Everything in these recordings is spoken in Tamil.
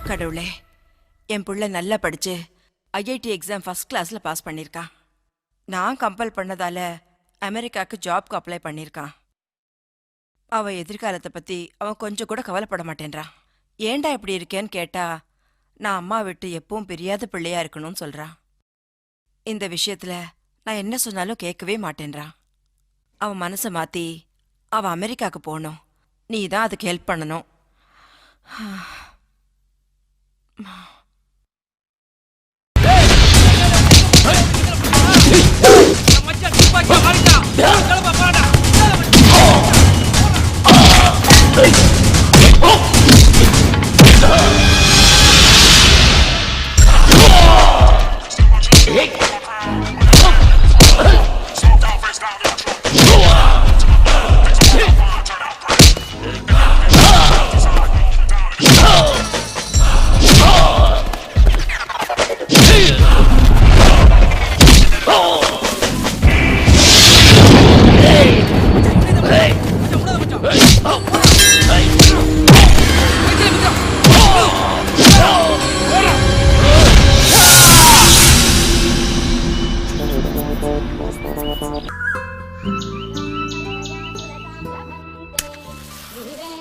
கடவுளே, என் புள்ள நல்லா படிச்சு ஐஐடி எக்ஸாம் ஃபர்ஸ்ட் கிளாஸ்ல பாஸ் பண்ணியிருக்கான். நான் கம்பல் பண்ணதால அமெரிக்காவுக்கு ஜாப்க்கு அப்ளை பண்ணியிருக்கான். அவன் எதிர்காலத்தை பத்தி அவன் கொஞ்சம் கூட கவலைப்பட மாட்டேன்றான். ஏண்டா இப்படி இருக்கேன்னு கேட்டா நான் அம்மா விட்டு எப்பவும் பிரியாத பிள்ளையா இருக்கணும்னு சொல்றான். இந்த விஷயத்துல நான் என்ன சொன்னாலும் கேட்கவே மாட்டேன்றான். அவன் மனசை மாத்தி அவன் அமெரிக்காவுக்கு போகணும். நீ தான் அதுக்கு ஹெல்ப் பண்ணணும்.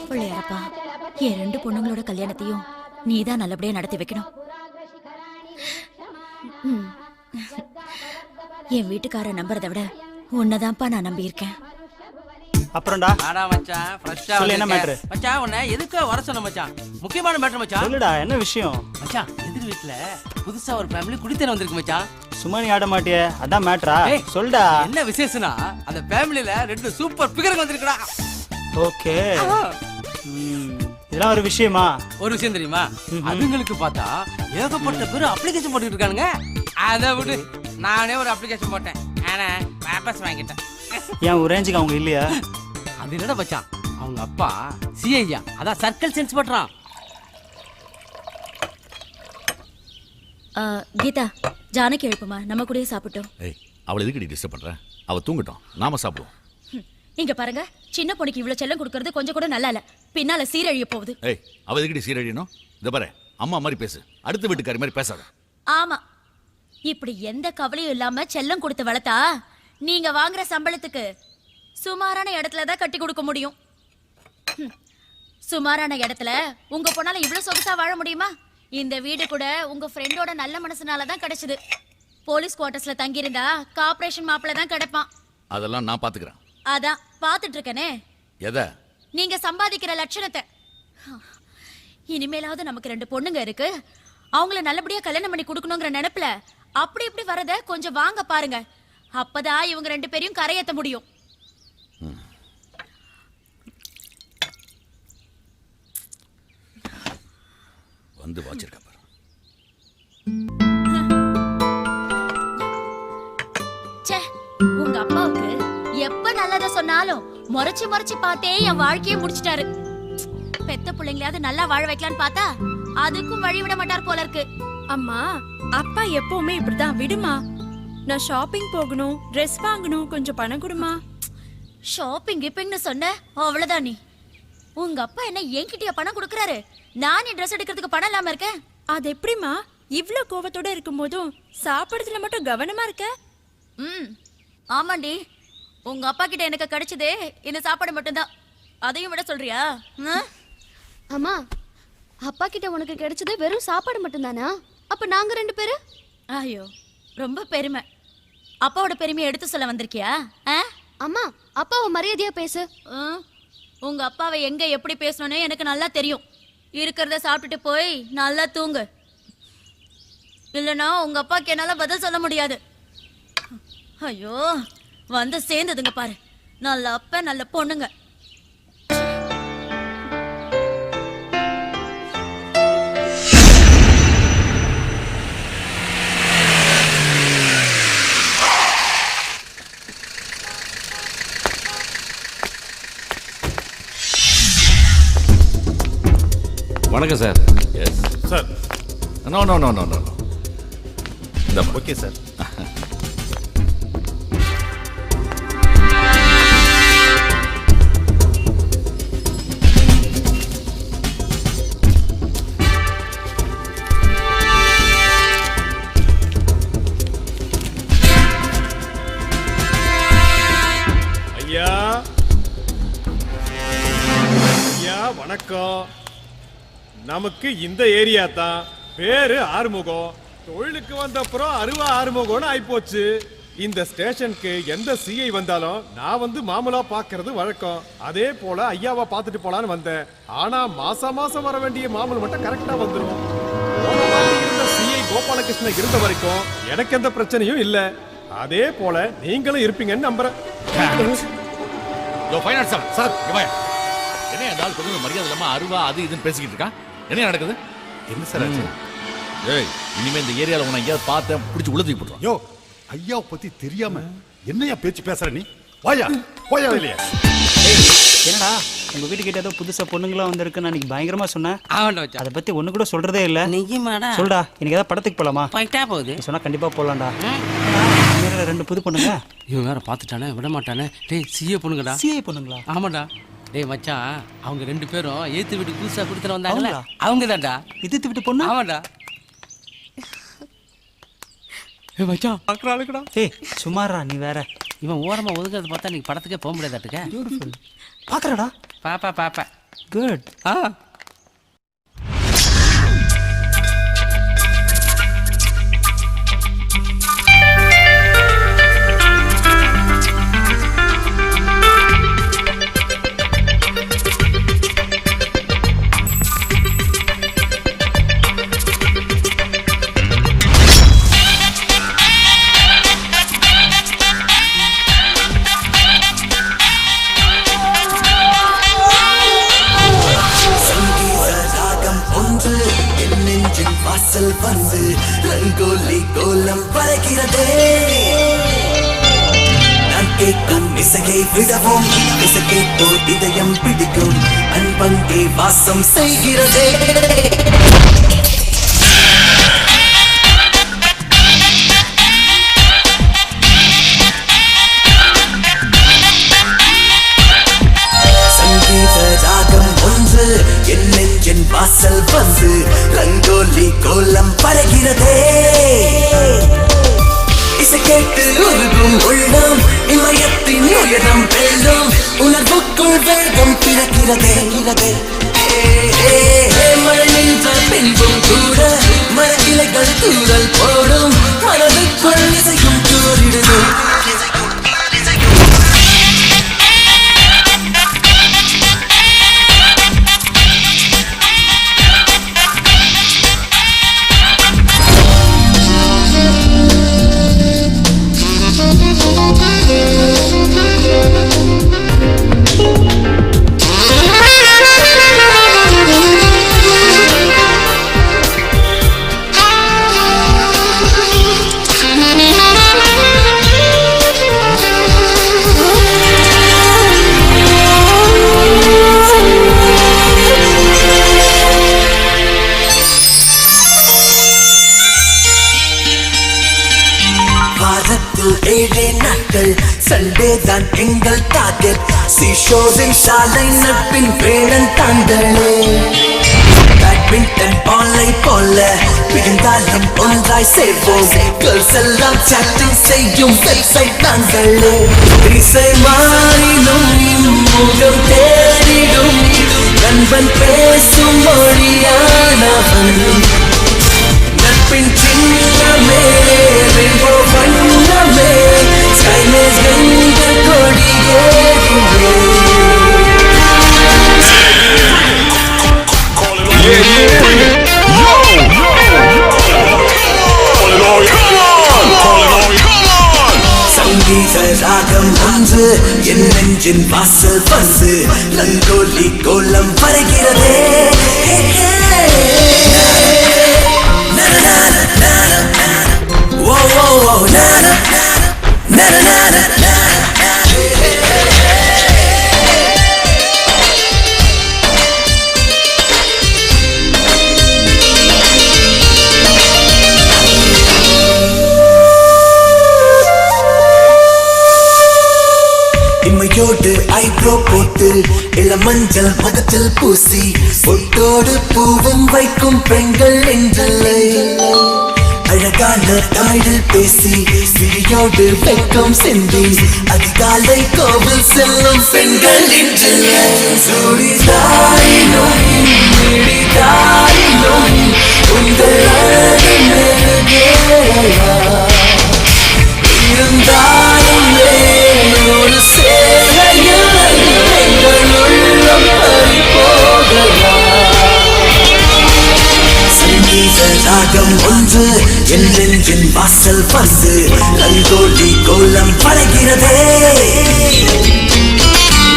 பிள்ளையாரப்பா, என் ரெண்டு பொண்ணுங்களோட கல்யாணத்தையும் நீதான் நல்லபடியா நடத்தி வைக்கணும். என் வீட்டுக்கார நம்புறதை விட உன்னதான்ப்பா நான் நம்பி இருக்கேன். அப்புறம்டா ஆடா மச்சான், ஃப்ரெஷ்ஷா சொல்லு, என்ன மேட்டர் மச்சான்? உன்னை எதுக்கு வர சொன்ன மச்சான்? முக்கியமான மேட்டர் மச்சான். சொல்லுடா, என்ன விஷயம் மச்சான், எதிர் வீட்ல புதுசா ஒரு ஃபேமிலி குடித்தன வந்திருக்கு மச்சான். சும்மா நீ ஆட மாட்டியே, அதான் மேட்டரா? சொல்டா. என்ன விசேஷனா, அந்த ஃபேமிலில ரெண்டு சூப்பர் பிகர் வந்திருக்குடா. ஓகே, இதெல்லாம் ஒரு விஷயமா? ஒரு விஷயம் தெரியுமா? அதுங்களுக்கு பார்த்தா ஏகப்பட்ட பேர் அப்ளிகேஷன் போட்டுட்டு இருக்கானுங்க. அதை விடு, நானே ஒரு அப்ளிகேஷன் போட்டேன். ஆனா வாபஸ் வாங்கிட்டேன். ஏன் ஒரு ரேஞ்சுக்கு அவங்க இல்லையா? அது என்னடா மச்சான், அவங்க அப்பா சிஐயா, அதான் சர்க்கிள் சென்ஸ் பண்றான். கீதா, ஜானகி எழுப்புமா, நம்ம கூடயே சாப்பிட்டோம். ஏய், அவளை எதுக்கு நீ டிஸ்டர்ப் பண்ற? அவ தூங்கட்டும், நாம சாப்பிடுவோம். இங்க பாருங்க, சின்ன பொண்ணுக்கு இவ்வளவு செல்லம் கொடுக்கறது கொஞ்சம் கூட நல்லா இல்ல. பின்னால சீரழிய போகுது. ஏய், அவ எதுக்கு சீரழியணும்? இத பாரு, அம்மா மாதிரி பேசு, அடுத்த வீட்டுக்காரி மாதிரி பேசாத. ஆமா, இப்படி எந்த கவலையும் இல்லாம செல்லம் கொடுத்து வளர்த்தா நீங்க வாங்குற சம்பளத்துக்கு சுமாரான இடத்துல தான் கட்டி கொடுக்க முடியும். சுமாரான இடத்துல உங்க பொண்ணால இவ்வளவு சொகுசா வாழ முடியுமா? இந்த வீடு கூட உங்க ஃப்ரெண்டோட நல்ல மனசுனால தான் கிடைச்சது. போலீஸ் குவார்டர்ஸ்ல தங்கி இருந்தா கார்ப்பரேஷன் மாப்பிள்ள தான் கிடைப்பான். அதெல்லாம் நான் பாத்துக்கிறேன். அதான் பாத்துட்டு இருக்கனே எதை? நீங்க சம்பாதிக்கிற லட்சணத்தை. இனிமேலாவது நமக்கு 2 பொண்ணுங்க இருக்கு, அவங்கள நல்லபடியா கல்யாணம் பண்ணி கொடுக்கணுங்கிற நினைப்புல அப்படி இப்படி வரத கொஞ்சம் வாங்க பாருங்க. அப்பதான் இவங்க 2 பேரையும் கரையேத்த முடியும். வந்து வாச்சிருக்க பாரு. ச்சே, உங்க அப்பாவுக்கு எப்ப நல்லத சொன்னாலும் முறைச்சு முறைச்சு பார்த்தே என் வாழ்க்கையை முடிச்சிட்டாரு. பெத்த பிள்ளைங்களாவது நல்லா வாழ வைக்கலான்னு பார்த்தா அதுக்கும் வழி விட மாட்டார் போல இருக்கு. அம்மா, அப்பா எப்பவுமே இப்படிதான், விடுமா. நான் ஷாப்பிங் போகணும், ட்ரெஸ் வாங்கணும், கொஞ்சம் பணம் கொடுமா. ஷாப்பிங் கிப்பிங்னு சொன்ன அவ்வளவுதான். நீ உங்க அப்பா என்ன என்கிட்டயா பணம் கொடுக்கறாரு? நான் ட்ரெஸ் எடுக்கிறதுக்கு பணம் இல்லாம இருக்கேன். அது எப்படிமா? இவ்ளோ கோவத்தோட இருக்கும் போதும் சாப்பிடுறதுல மட்டும் கவனமா இருக்க. ஆமாண்டி, உங்க அப்பா கிட்ட எனக்கு கிடைச்சதே இந்த சாப்பாடு மட்டும்தான். அதையும் விட சொல்றியா? அம்மா, அப்பா கிட்ட உனக்கு கிடைச்சது வெறும் சாப்பாடு மட்டும்தானா? அப்ப நாங்க 2 பேரு? ஐயோ, ரொம்ப பெருமை. அப்பாவோட பெருமையை எடுத்து சொல்ல வந்திருக்கியா? அம்மா, அப்பாவை மரியாதையா பேசு. உங்க அப்பாவை எங்க எப்படி பேசணும்னு எனக்கு நல்லா தெரியும். இருக்கிறத சாப்பிட்டுட்டு போய் நல்லா தூங்கு. இல்லைன்னா உங்க அப்பாக்கு என்னால பதில் சொல்ல முடியாது. ஐயோ, வந்து சேர்ந்ததுங்க பாரு, நல்ல அப்ப நல்ல பொண்ணுங்க. வணக்கம் sir. Yes sir. No no no no no. இந்த ஓகே சார். ஐயா ஐயா வணக்கம். நமக்கு இந்த ஏரியா தான். பேரு ஆறுமுகம். தொழிலுக்கு வந்த அப்புறம் அருவா ஆறுமுகம்னு ஆயிப்போச்சு. இந்த ஸ்டேஷனுக்கு எந்த சிஐ வந்தாலும் நான் வந்து மாமூலா பாக்குறது வழக்கம். அதே போல ஐயாவை பார்த்துட்டு போலான்னு வந்தேன். ஆனா மாசம் மாசம் வர வேண்டிய மாமூல் மட்டும் கரெக்டா வந்துடும். இருந்த சிஐ கோபாலகிருஷ்ணன் இருந்த வரைக்கும் எனக்கு எந்த பிரச்சனையும் இல்ல. அதே போல நீங்களும் இருப்பீங்கன்னு நம்புறேன். சார் என்ன இருந்தாலும் கொஞ்சம் மரியாதை இல்லாம அருவா அது இதுன்னு பேசிக்கிட்டு இருக்கான். என்ன நடக்குது? என்ன சார் ஆச்சு? ஏய், இனிமே இந்த ஏரியால உன்னை எங்கேயாவது பார்த்தேன் பிடிச்சி உள்ள தூக்கி போட்டுருவான். யோ, ஐயாவை பத்தி தெரியாம என்னையா பேச்சு பேசுற நீ? வாயா போயா இல்லையா? என்னடா உங்க வீட்டுக்கிட்ட ஏதோ புதுசா பொண்ணுங்களாம் வந்திருக்குன்னு அன்னைக்கு பயங்கரமா சொன்னேன். ஆவண்ட வச்சா அதை பத்தி ஒண்ணு கூட சொல்றதே இல்ல. நிஜமாடா? சொல்டா, இன்னைக்கு ஏதாவது படத்துக்கு போலாமா? போயிட்டா போகுது. நீ சொன்னா கண்டிப்பா போலாம்டா. நேரா 2 புது பொண்ணுங்க. இவன் வேற பாத்துட்டானே, விட மாட்டானே. டேய், சிஏ பொண்ணுங்கடா. சிஐ பொண்ணுங்களா? ஆமாடா. டேய் மச்சான், அவங்க 2 பேரும் ஏத்து வீட்டு புதுசா குடுத்துட்டு வந்தாங்கல, அவங்களா? அவங்க தான்டா. இது விட்டு பொண்ணு? ஆமாடா. ஏய் மச்சான், பாக்குறாளுக்குடா. ஏய் சுமாரா, நீ வேற. இவன் ஓரமா ஒதுங்கிறத பார்த்தா நீ படத்துக்கே போக முடியாதாட்டுக்க. பியூட்டிஃபுல். பாக்குறடா. பாப்பா பாப்பா. குட். வந்து ரங்கோலி கோலம் பறக்கிறதே. நான் கேட்கும் இசையை விடவும் இசையை போல் இதயம் பிடிக்கும் அன்பங்கே வாசம் செய்கிறதே. என் நெஞ்சின் வாசல் வந்து ரங்கோலி கோலம் பறக்கிறதே. இசை கேட்டு உருகும் உள்ளம் இமயத்தின் உயரம் வெள்ளம் உணர்வுக்குள் வேகம் பிறக்கிறதே. மழை நின்ற பின்பும் கூட மர இலைகள் தூரல் போடும் மனதுக்குள் இசையும் தூரிடுது. target. Seashores in சாலை நட்பின் வேடன் தாண்டலே. பேட்மிண்டன் பாலை போல விழுந்தாலும் ஒன்றாய் சேர்வோம். கேர்ள்ஸ் எல்லாம் சாட்டிங் செய்யும் வெப்சைட் தாங்களே. திசை மாறினும் முகம் தேடிடும் நண்பன் பேசும் மொழியானவன். நட்பின் சின்னமே ரெயின்போ வண்ணமே ஸ்கைலேஸ் வெந்த கொடியேறுமே. சங்கீத ராகம் ஒன்று என் நெஞ்சின் வாசல் வந்து ரங்கோலி கோலம் வரைகிறதே. இமையோடு ஐப்ரோ போட்டு இளமஞ்சள் முகத்தில் பூசி பொட்டோடு பூவும் வைக்கும் பெண்கள் என்றில்லை. அழகான தமிழில் பேசி விழியோடு வெக்கம் சிந்தி அதிகாலை கோவில் செல்லும் பெண்கள் என்றில்லை. சுடிதாரினும் மிடிதாரினும் உங்கள் அழகு மெருகேறலா. இருந்தாலும் ஒரு சேவையில் எங்கள் உள்ளம் பறிபோகலாம். சங்கீத ராகம் ஒன்று என் நெஞ்சின் வாசல் வந்து ரங்கோலி கோலம் வரைகிறதே.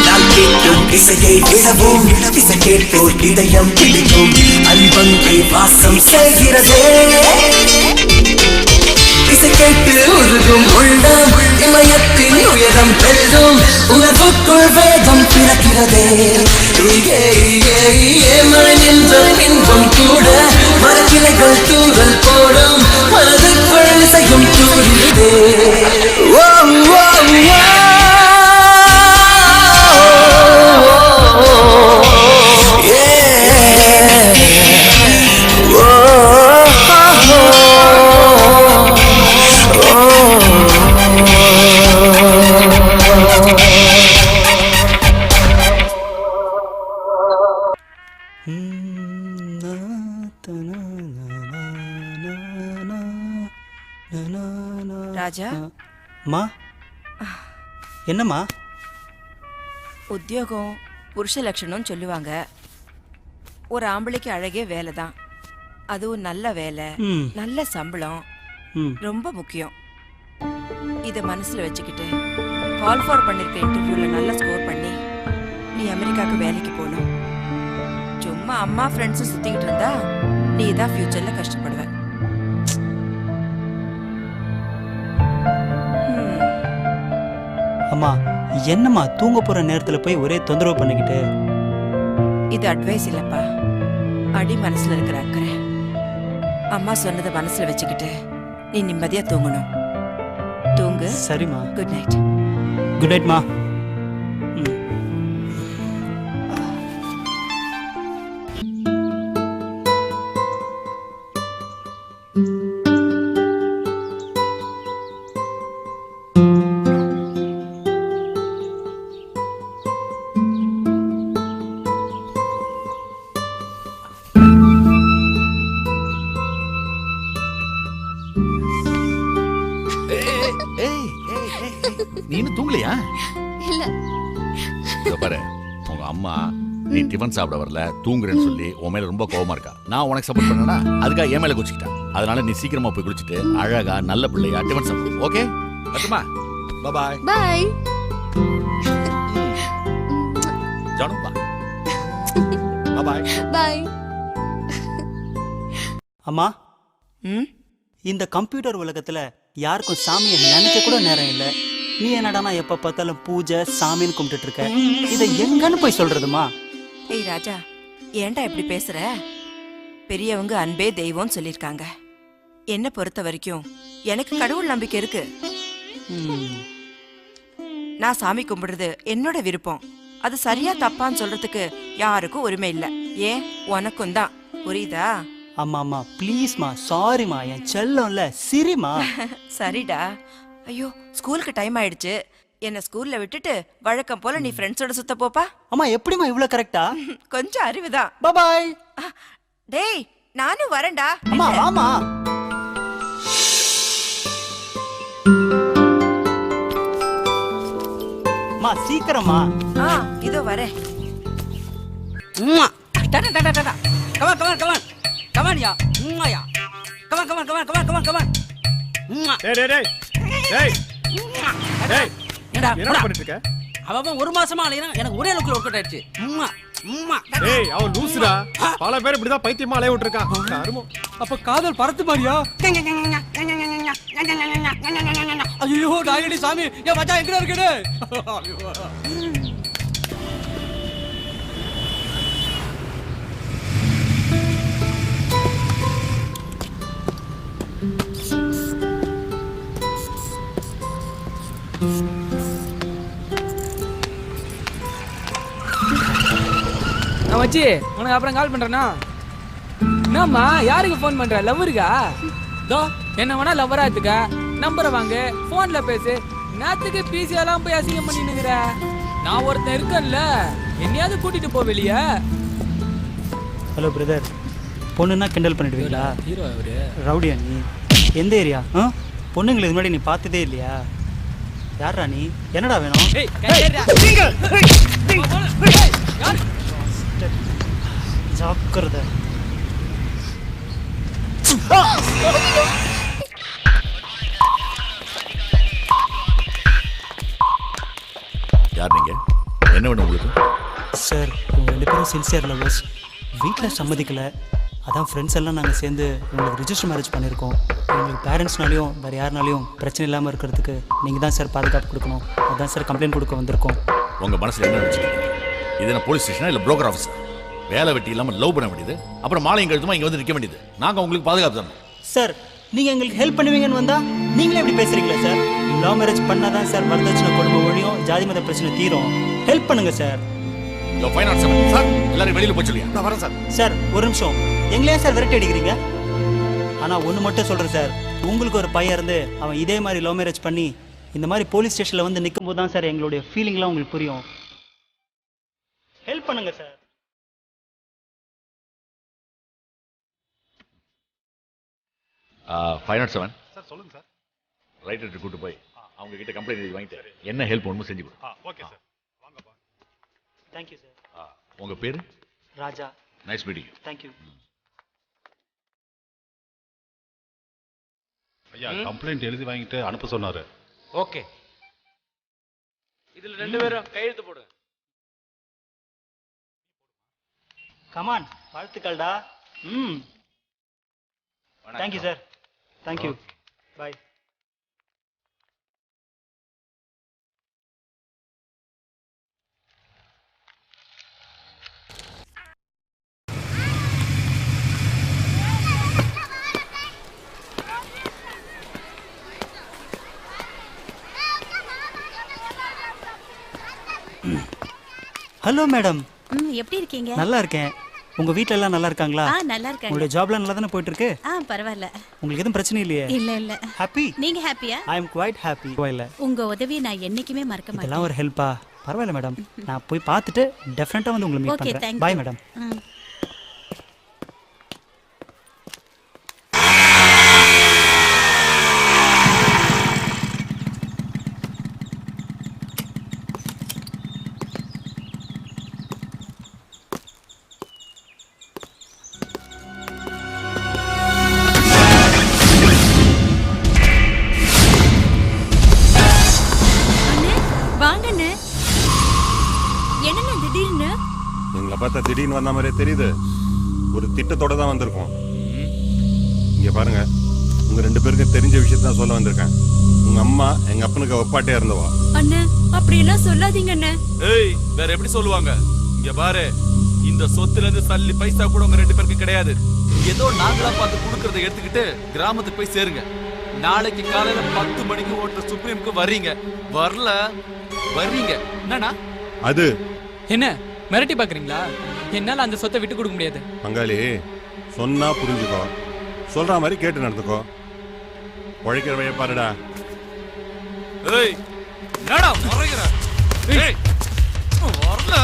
நான் கேட்கும் இசையை விடவும் இசை கேட்போர் இதயம் பிடிக்கும் அன்பங்கே வாசம் செய்கிறதே. இசை கேட்டு உருகும் உள்ளம் இமயத்தின் உயரம் பெறும் உணர்வுக்குள் வேகம் பிறக்கிறதே. இங்கே மனித இன்பம் கூட மரக்கிளைகள் தூரல் போடும் மனதுக்குள் இசையும் தூரிடுதே. ராஜா, மா என்னம்மா? உத்தியோகம் புருஷ லட்சணம்னு சொல்லுவாங்க. ஒரு ஆம்பளைக்கு அழகே வேலை தான். அதுவும் நல்ல வேலை, ம். நல்ல சம்பளம் ம். ரொம்ப முக்கியம். இதை மனசுல வச்சுக்கிட்டு கால் ஃபார் பண்ணிருக்க இன்டர்வியூல நல்லா ஸ்கோர் பண்ணி நீ அமெரிக்காவுக்கு வேலைக்கு போகணும். சும்மா அம்மா ஃப்ரெண்ட்ஸும் சுத்திக்கிட்டு இருந்தா நீ தான் ஃபியூச்சர்ல கஷ்டப்படுவ. அம்மா என்னம்மா தூங்க போற நேரத்துல போய் ஒரே தொந்தரவு பண்ணிக்கிட்டு? இது அட்வைஸ் இல்லப்பா, அடி மனசுல இருக்கிற அக்கறை. அம்மா சொன்னதை மனசுல வச்சுக்கிட்டு நீ நிம்மதியா தூங்கணும். தூங்கு. சரிம்மா. Good night. குட் நைட் மா. நீ இன்னும் தூங்கலையா? இல்ல. இதோ பாரு, உங்க அம்மா நீ டிஃபன் சாப்பிட வரல தூங்குறேன்னு சொல்லி உன் மேல ரொம்ப கோவமா இருக்கா. நான் உனக்கு சப்போர்ட் பண்ணனா அதுக்காக என் மேல குச்சிக்கிட்டேன். அதனால நீ சீக்கிரமா போய் குளிச்சுட்டு அழகா நல்ல பிள்ளையா டிஃபன் சாப்பிடு. ஓகே பத்துமா? பாய் பாய். ஜானு பா. பாய் பாய். அம்மா, ம், இந்த கம்ப்யூட்டர் உலகத்துல யாருக்கும் சாமியை நினைக்க கூட நேரம் இல்லை. நீ என்னடானா எப்ப பார்த்தாலும் பூஜை சாமின்னு கும்பிட்டு இருக்க. இதை எங்கன்னு போய் சொல்றதுமா? ஏய் ராஜா, ஏன்டா இப்படி பேசுற? பெரியவங்க அன்பே தெய்வம்னு சொல்லியிருக்காங்க. என்னை பொறுத்த வரைக்கும் எனக்கு கடவுள் நம்பிக்கை இருக்கு. ம். நான் சாமி கும்பிடுறது என்னோட விருப்பம். அது சரியா தப்பான்னு சொல்றதுக்கு யாருக்கும் உரிமை இல்ல. ஏன் உனக்கும் தான், புரியுதா? அம்மா ப்ளீஸ்மா, சாரிம்மா, என் செல்லம்ல சிரிமா. சரிடா. ஐயோ ஸ்கூலுக்கு டைம் ஆயிடுச்சு. என்ன ஸ்கூல்ல விட்டுட்டு வழக்கம் போல நீ ஃப்ரெண்ட்ஸோட சுத்த போப்பா. அம்மா எப்படிமா இவ்வளவு கரெக்டா? கொஞ்சம் அறிவுதான். பாய். டேய் நானும் வரேன்டா. அம்மா வாமா. மா சீக்கிரமா. இதோ வரேன். என்ன பண்ணிட்டு இருக்க? அவன் ஒரு மாசமா அலையறான், எனக்கு ஒரே அளவுக்கு ஒர்க் அவுட் ஆயிடுச்சு. டேய் அவன் லூசுடா. பல பேர் இப்படிதான் பைத்தியமா அலைய விட்டுருக்கான். அருமோ. அப்ப காதல் பறத்து மாதிரியா? ஐயோ நாயடி சாமி, என் மச்சான் எங்க இருக்கே? நான் வச்சு உனக்கு அப்புறம் கால் பண்றேன்னா. என்னம்மா யாருக்கு ஃபோன் பண்ற? லவ்வருக்கா? தோ என்ன வேணா லவ்வரா எடுத்துக்க. நம்பரை வாங்கு, போன்ல பேசு. நேத்துக்கு பிசி எல்லாம் போய் அசிங்கம் பண்ணினுங்கிற. நான் ஒருத்தன் இருக்கேன்ல, என்னையாவது கூட்டிட்டு போ வெளியே. ஹலோ பிரதர், பொண்ணுன்னா கிண்டல் பண்ணிடுவீங்களா? ஹீரோ அவரு. ரவுடியா நீ? எந்த ஏரியா? பொண்ணுங்களை இது முன்னாடி நீ பார்த்ததே இல்லையா? யாரா நீ? என்னடா வேணும்? ஏய் கையேறா. யார்? ஜாக்கிரதை. யார் நீங்க? என்ன வேணும் உங்களுக்கு? சார், உங்கள் 2 பேரும் சின்சியர் லவ்வர்ஸ். வீட்டில் சம்மதிக்கலை. அதான் ஃப்ரெண்ட்ஸ் எல்லாம் நாங்கள் சேர்ந்து உங்களுக்கு ரிஜிஸ்டர் மேரேஜ் பண்ணியிருக்கோம். எங்களுக்கு பேரண்ட்ஸ்னாலையும் வேறு யாருனாலையும் பிரச்சனை இல்லாமல் இருக்கிறதுக்கு நீங்கள் தான் சார் பாதுகாப்பு கொடுக்கணும். அதான் சார் கம்ப்ளைண்ட் கொடுக்க வந்திருக்கோம். உங்கள் மனசில் என்ன நினச்சிக்கிறீங்க? இது என்ன போலீஸ் ஸ்டேஷனா இல்லை புரோக்கர் ஆஃபீஸா? வேலை வெட்டி இல்லாமல் லவ் பண்ண வேண்டியது, அப்புறம் மாலையும் கழுத்துமா இங்கே வந்து நிற்க வேண்டியது. நாங்கள் உங்களுக்கு பாதுகாப்பு தரணும். சார், நீங்கள் எங்களுக்கு ஹெல்ப் பண்ணுவீங்கன்னு வந்தால் நீங்களே எப்படி பேசுகிறீங்களா சார்? லவ் மேரேஜ் பண்ணால் தான் சார் வரதட்சணை கொடுமை ஒழியும், ஜாதி மத பிரச்சனை தீரும். ஹெல்ப் பண்ணுங்கள் சார். சார் எல்லாரும் வெளியில் போய் சொல்லியா? நான் வரேன் சார். சார் ஒரு நிமிஷம், எங்களையே சார் விரட்டி அடிக்கிறீங்க? ஆனால் ஒன்று மட்டும் சொல்கிறேன் சார், உங்களுக்கு ஒரு பையன் இருந்து அவன் இதே மாதிரி லவ் மேரேஜ் பண்ணி இந்த மாதிரி போலீஸ் ஸ்டேஷனில் வந்து நிற்கும் போது தான் சார் எங்களுடைய ஃபீலிங்லாம் உங்களுக்கு புரியும். ஹெல்ப் பண்ணுங்க சார். $507 சார். சொல்லுங்க சார். ரைட்டர் கூட்டு போய் அவங்க கிட்ட கம்ப்ளைண்ட் எழுதி வாங்கிட்டு என்ன ஹெல்ப் ஒன்றும் செஞ்சு கொடு. Okay sir. வாங்கப்பா. Thank you sir. உங்க பேரு? Raja. Nice meeting you. Thank you. ஐயா கம்ப்ளைண்ட் எழுதி வாங்கிட்டு அனுப்ப சொன்னாரு. ஓகே, இதுல 2 பேரும் கையெழுத்து போடுங்க. கமான், வாழ்த்துக்கள்டா. Thank you sir. Thank you. Bye. Hello madam. எப்படி இருக்கீங்க? நல்லா இருக்கேன். உங்க வீட்ல எல்லாம் நல்லா இருக்காங்களா? நல்லா இருக்காங்க. உங்களுடைய ஜாப்லாம் நல்லா தானே போயிட்டு இருக்கு? பரவாயில்ல. உங்களுக்கு எதுவும் பிரச்சனை இல்லையே? இல்ல. ஹாப்பி? நீங்க ஹாப்பியா? ஐ அம் குவைட் ஹாப்பி. இல்ல, உங்க உதவியை நான் என்னைக்குமே மறக்க மாட்டேன். இதெல்லாம் ஒரு ஹெல்ப்பா? பரவாயில்ல மேடம், நான் போய் பார்த்துட்டு டெஃபினட்டா வந்து உங்களை மீட் பண்றேன். Bye madam. எங்களை பார்த்தா திடீர்னு வந்த மாதிரியே தெரியுது. ஒரு திட்டத்தோட தான் வந்திருக்கோம். இங்க பாருங்க, உங்க 2 பேருக்கும் தெரிஞ்ச விஷயத்தான் சொல்ல வந்திருக்கேன். உங்க அம்மா எங்க அப்பனுக்கு ஒப்பாட்டே இருந்தவா. அண்ணே, அப்படி எல்லாம் சொல்லாதீங்க அண்ணே. ஏய், வேற எப்படி சொல்லுவாங்க? இங்க பாரு, இந்த சொத்துல இருந்து சல்லி பைசா கூட உங்க 2 பேருக்கு கிடையாது. ஏதோ நாங்களா பார்த்து கொடுக்கறத எடுத்துக்கிட்டு கிராமத்துக்கு போய் சேருங்க. நாளைக்கு காலையில 10 மணிக்கு ஓட்டுற சுப்ரீம்க்கு வர்றீங்க. வரல வர்றீங்க. என்னண்ணா அது என்ன மிரட்டி பாக்குறீங்களா? என்னால அந்த சொத்தை விட்டு கொடுக்க முடியாது. பங்காளி சொன்னா புரிஞ்சுக்கோ, சொல்ற மாதிரி கேட்டு நடந்துக்கோ. உழைக்கிற வழியை பாருடா. ஏய் என்னடா முறைகிற? ஏய் வரல.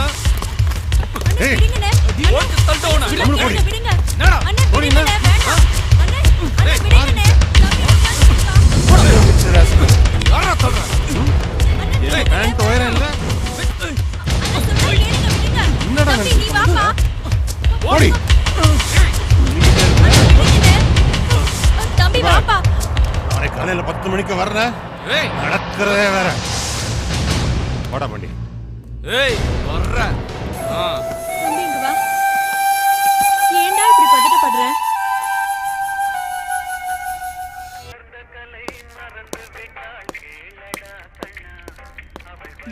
ஏய் ஓட்டு தள்ளுடா. நம்மள போடி. என்னடா? போடி என்ன? யாரா சொல்ற? ஏய் பேண்ட் ஒயரா இல்ல. என்னடா போடி. தம்பி வாப்பா. நாளை காலையில 10 மணிக்கு வர்ற. ஏய் நடக்கிறதே வேற. போடா பண்டி. ஏய் வர்ற. தம்பி இங்க வா. ஏன்டா இப்படி பதட்டப்படுற?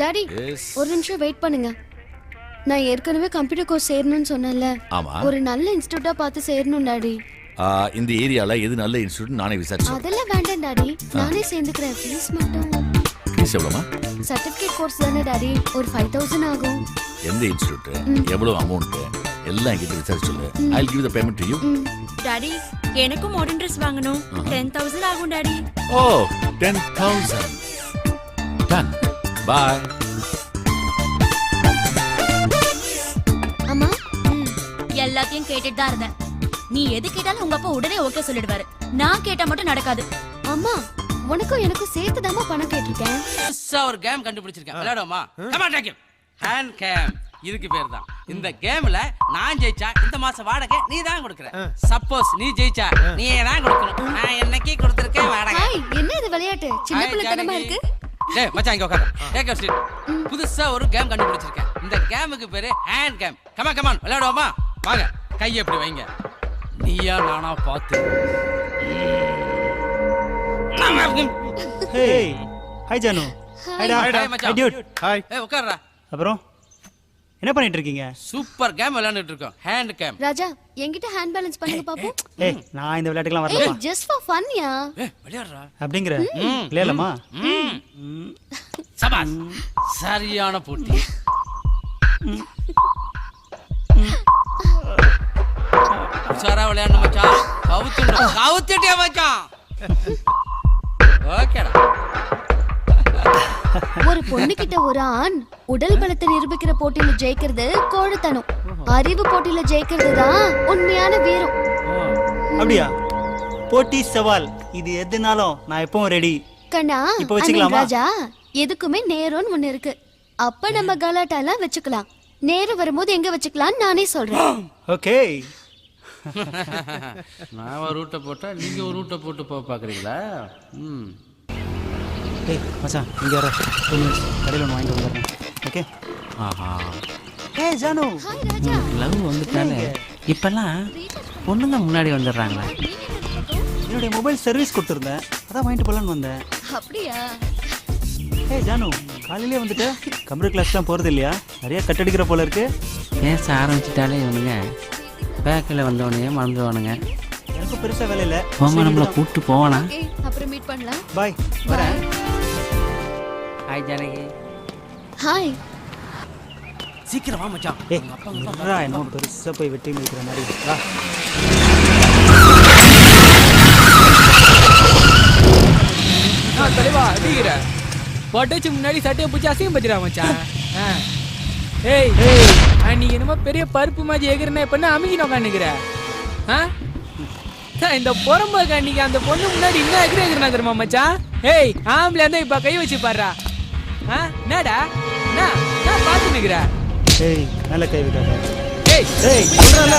டாடி ஒரு நிமிஷம் வெயிட் பண்ணுங்க. நான் ஏற்கனவே கம்ப்யூட்டர் கோர்ஸ் சேரணும்னு சொன்னேன்ல, ஆமா. ஒரு நல்ல இன்ஸ்டிடியூட்டா பார்த்து சேரணும் டாடி. இந்த ஏரியால எது நல்ல இன்ஸ்டியூட் நானே விசாரிச்சேன். அதெல்லாம் வேண்டாம் டாடி, நானே சேர்ந்துக்கிறேன். ஃபீஸ் மட்டும். ஃபீஸ் எவ்வளவுமா? சர்டிபிகேட் கோர்ஸ் தானே டாடி, ஒரு 5000 ஆகும். எந்த இன்ஸ்டியூட், எவ்வளவு அமௌண்ட் எல்லாம் என்கிட்ட விசாரிச்சு சொல்லு. I'll give the payment to you. Daddy எனக்கும் மாடர்ன் Dress வாங்கணும். 10000 ஆகும் டாடி. Oh, 10,000. Done. Bye. அம்மா எல்லாத்தையும் கேட்டுட்டு தான் இருந்தேன். நீ எது கேட்டாலும் உங்க அப்பா உடனே ஓகே சொல்லிடுவாரு. நான் கேட்டா மட்டும் நடக்காது. அம்மா உனக்கும் எனக்கும் சேர்த்துதாம்மா பணம் கேட்டிருக்கேன். புதுசா ஒரு கேம் கண்டுபிடிச்சிருக்கேன். விளையாடுவோமா? Come on take it. Hand game. இதுக்கு பேர் தான். இந்த கேம்ல நான் ஜெயிச்சா இந்த மாசம் வாடகை நீ தான் கொடுக்கற. சப்போஸ் நீ ஜெயிச்சா நீ தான் கொடுக்கணும். நான் என்னைக்கு கொடுத்திருக்கேன் வாடகை. ஹாய், என்ன இது விளையாட்டு? சின்ன பிள்ளைத்தனமா இருக்கு. டேய் மச்சான் இங்க உட்காரு. Take you seat. புதுசா ஒரு கேம் கண்டுபிடிச்சிருக்கேன். இந்த கேமுக்கு பேரு ஹேண்ட் கேம். கம் ஆன் விளையாடுவோமா? வாங்க. கை எப்படி வைங்க. நீயா நானா பாத்து. Hey hi Janu. ஹாய்டா. Hi, மச்சான். Hi dude. ஹாய். ஏய் உட்கார்றா. அப்புறம் என்ன பண்ணிட்டு இருக்கீங்க? சூப்பர் கேம் விளையாண்டுட்டு இருக்கோம். Hand game. ராஜா என்கிட்ட ஹேண்ட் பேலன்ஸ் பண்ணுங்க பாப்போம். ஏய் நான் இந்த விளையாட்டுக்கெல்லாம் ஏய் வரலப்பா. Just for fun yeah. ஏய் விளையாடுறா. அப்படிங்கிற விளையாடலாமா? சபாஸ். சரியான போட்டி. உஷாரா விளையாடணும் மச்சான். கவுத்துட்டியா மச்சான்? ஓகேடா. ஒரு பொண்ணு கிட்ட ஒரு ஆண் உடல் பலத்தை நிரூபிக்கிற போட்டியில ஜெயிக்கிறது கோழைத்தனம். அறிவு போட்டியில ஜெயிக்கிறது தான் உண்மையான வீரம். அப்படியா? போட்டி சவால் இது எதுனாலும் நான் எப்பவும் ரெடி. கண்ணா இப்ப வச்சுக்கலாமா? ராஜா எதுக்குமே நேரம்னு ஒண்ணு இருக்கு. அப்ப நம்ம கலாட்டாலாம் வச்சுக்கலாம். நேரம் வரும்போது எங்க வச்சுக்கலாம் நானே சொல்றேன். ஓகே. நான் ஒரு ரூட்டை போட்டா நீங்க ஒரு ரூட்டை போட்டு போக பாக்குறீங்களா? ஏய் மச்சான் இங்க வர 2 minutes கடையில் ஒன்று வாங்கிட்டு வந்துடுறேன். ஓகே. ஆஹா. ஏய் ஜானு. ஹாய் ராஜா. லவ் வந்துட்டாலே இப்பெல்லாம் பொண்ணுங்க முன்னாடி வந்துடுறாங்களே. என்னுடைய மொபைல் சர்வீஸ் கொடுத்துருந்தேன், அதான் வாங்கிட்டு போகலான்னு வந்தேன். அப்படியா? ஏய் ஜானு காலையிலே வந்துட்டு கம்ப்யூட்டர் கிளாஸ்லாம் போகிறது இல்லையா? நிறைய கட்டடிக்கிற போல இருக்கு. பேச ஆரம்பிச்சிட்டாலே இவனுங்க பேக்கில் வந்தவனையே மறந்துடுவானுங்க. எனக்கு பெருசாக வேலை இல்லை. போங்க நம்மளை கூப்பிட்டு போவானா? ஓகே அப்புறம் மீட் பண்ணலாம். பாய் வரேன். ஹாய் ஜானகி. ஹாய். சீக்கிரம் வா மச்சான். ஏய் என்னடா என்ன பெருசாக போய் வெட்டி முடிக்கிற மாதிரி வா. தலைவா அடிக்கிற பட்டுச்சு முன்னாடி சட்டையை பிடிச்சி அசிங்கம் பச்சிடா மச்சான். ஏய் நீ என்னமோ பெரிய பருப்பு மாதிரி எகிறனே பண்ண அமுகின உட்காந்துக்கிற. இந்த பொறம்பு அன்னைக்கு அந்த பொண்ணு முன்னாடி இன்னும் எகிறா தெரியுமா மச்சான்? ஏய் ஆம்பளை இருந்தா இப்ப கை வச்சு பாடுறா. என்னடா நான் பார்த்து நிக்கிற. ஏய் மேலே கை வைக்காத. ஏய் ஏய் சொல்றல.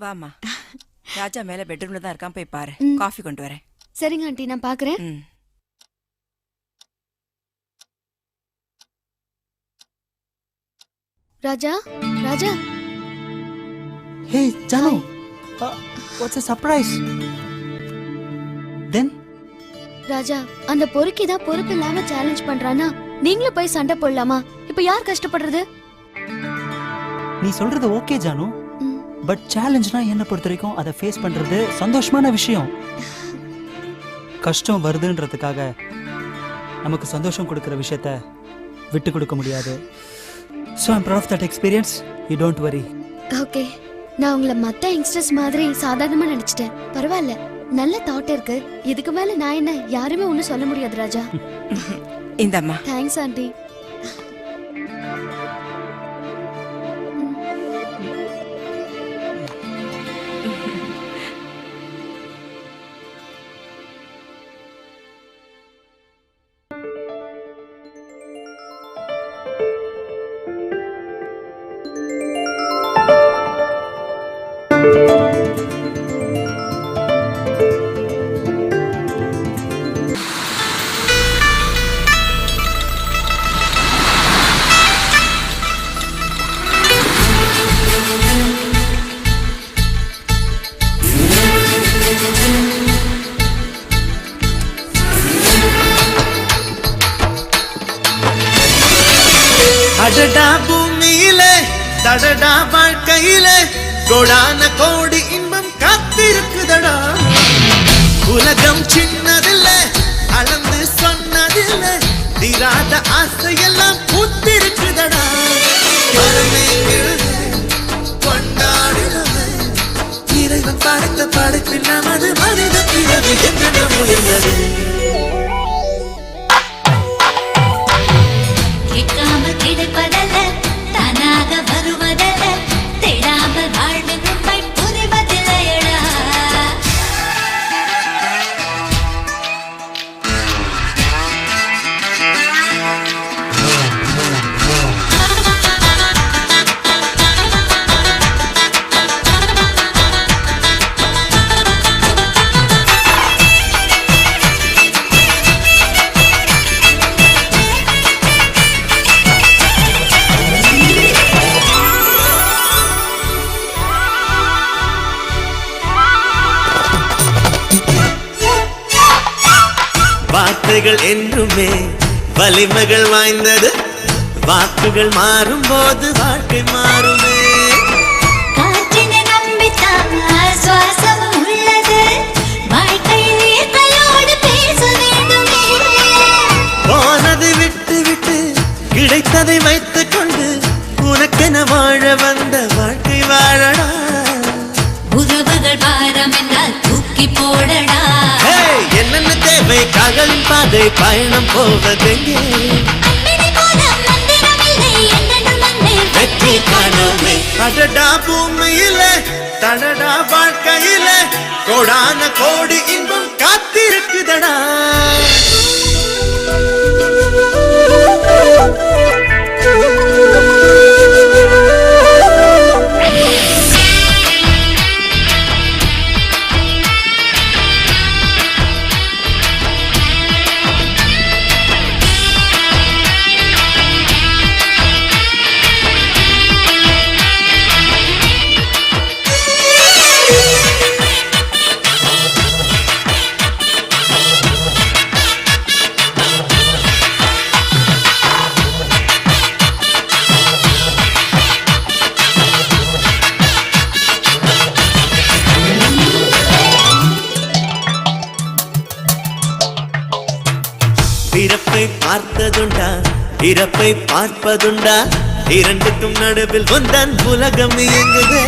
வாமா. ராஜா மேல பெட்ரூம்ல தான் இருக்கான், போய் பாரு. காஃபி கொண்டு வரேன். சரிங்க ஆண்டி நான் பாக்குறேன். Raja Raja hey Janu, what's a surprise? Then Raja, அந்த பொறுக்கி தான் பொறுப்பு இல்லாம சேலஞ்ச் பண்றானா, நீங்களும் போய் சண்டை போடலாமா? இப்ப யார் கஷ்டப்படுறது? நீ சொல்றது ஓகே ஜானு, பட் சேலஞ்ச்னா என்ன பொறுத்த வரைக்கும் அதை ஃபேஸ் பண்றது சந்தோஷமான விஷயம். கஷ்டம் வருதுன்றதுக்காக நமக்கு சந்தோஷம் கொடுக்குற விஷயத்த விட்டு கொடுக்க முடியாது. So I'm proud of that experience. You don't worry. Okay, நான் உங்களை மத்த யங்ஸ்டர்ஸ் மாதிரி சாதாரணமா நினைச்சிட்டேன். பரவாயில்ல, நல்ல தாட் இருக்கு. இதுக்கு மேல நான் என்ன, யாருமே ஒன்னும் சொல்ல முடியாது ராஜா. இந்தம்மா. Thanks aunty. அடடா பூமியிலே தடடா வாழ்க்கையிலே கோடான கோடி இன்பம் காத்திருக்குதடா. உலகம் சின்னதில்லை, அளந்து சொன்னதில்லை, தீராத ஆசையெல்லாம் பூத்திருக்குதடா. கொண்டாடுறது இறைவன் படைத்த படைப்பில் நமது மனித பிறகு என்ன முயன்றது. கிடைப்பதல்ல, தானாக வருவதல்ல, தேடாமல் வாழ்வின் உண்மை புரிவதில்லையடா. வார்த்தைகள் என்றுமே வலிமைகள் வாய்ந்தது, வாக்குகள் மாறும் போது வாழ்க்கை மாறுமே. காற்றினை நம்பித்தான் சுவாசம் உள்ளது, வாழ்க்கையில் இயற்கையோடு பேச வேண்டுமே. போனதை விட்டு விட்டு கிடைத்ததை வைத்துக் கொண்டு உனக்கென வாழ வந்த வாழ்க்கை வாழடா. உறவுகள் பாரம் என்றால் தூக்கி போடடா. என்னென்ன தேவை, காதலின் பாதை பயணம் போவதெங்கே. வெற்றி காணோமே. அடடா பூமியிலே தடடா வாழ்க்கையிலே கோடான கோடி இன்பம் காத்திருக்குதடா. பிறப்பை பார்த்ததுண்டா, இறப்பை பார்ப்பதுண்டா, இரண்டுக்கும் நடுவில் ஒன்றான் உலகம் இயங்குதே.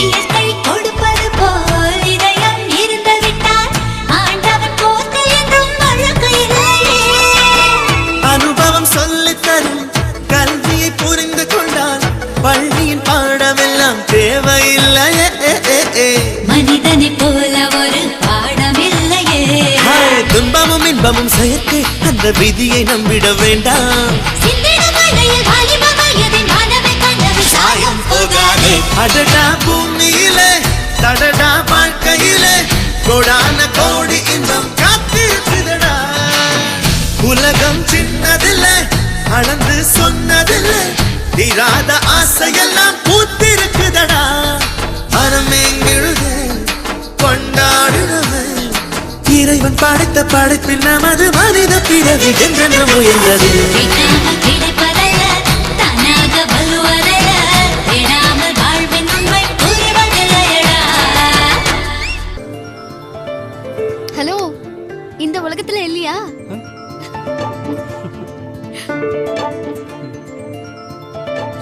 இயற்கை கொடுப்பது போல் இதயம் இருந்து விட்டால் ஆண்டவன் போக்கு என்றும் வழக்கு இல்லையே. அனுபவம் சொல்லித் தரும் கல்வியை புரிந்து கொண்டால் பள்ளியின் பாடமெல்லாம் தேவையில்லையே. மனிதனை போல ஒரு பாடம் இல்லையே. துன்பமும் இன்பமும் செயற்கை, அந்த விதியை நம்பிட வேண்டாம். அடடா பூமியிலே தடடா வாழ்க்கையிலே கோடான கோடி இன்பம் காத்திருக்குதடா. உலகம் சின்னதில்லை, அளந்து சொன்னதில்லை, தீராத ஆசையெல்லாம் பூத்திருக்குதடா மனமேங்கிழுது கொண்டாடுனது இறைவன் படைத்த படைப்பில் நமது மனித பிறவி என்றென்று முயன்றது ஹலோ, இந்த உலகத்துல இல்லையா?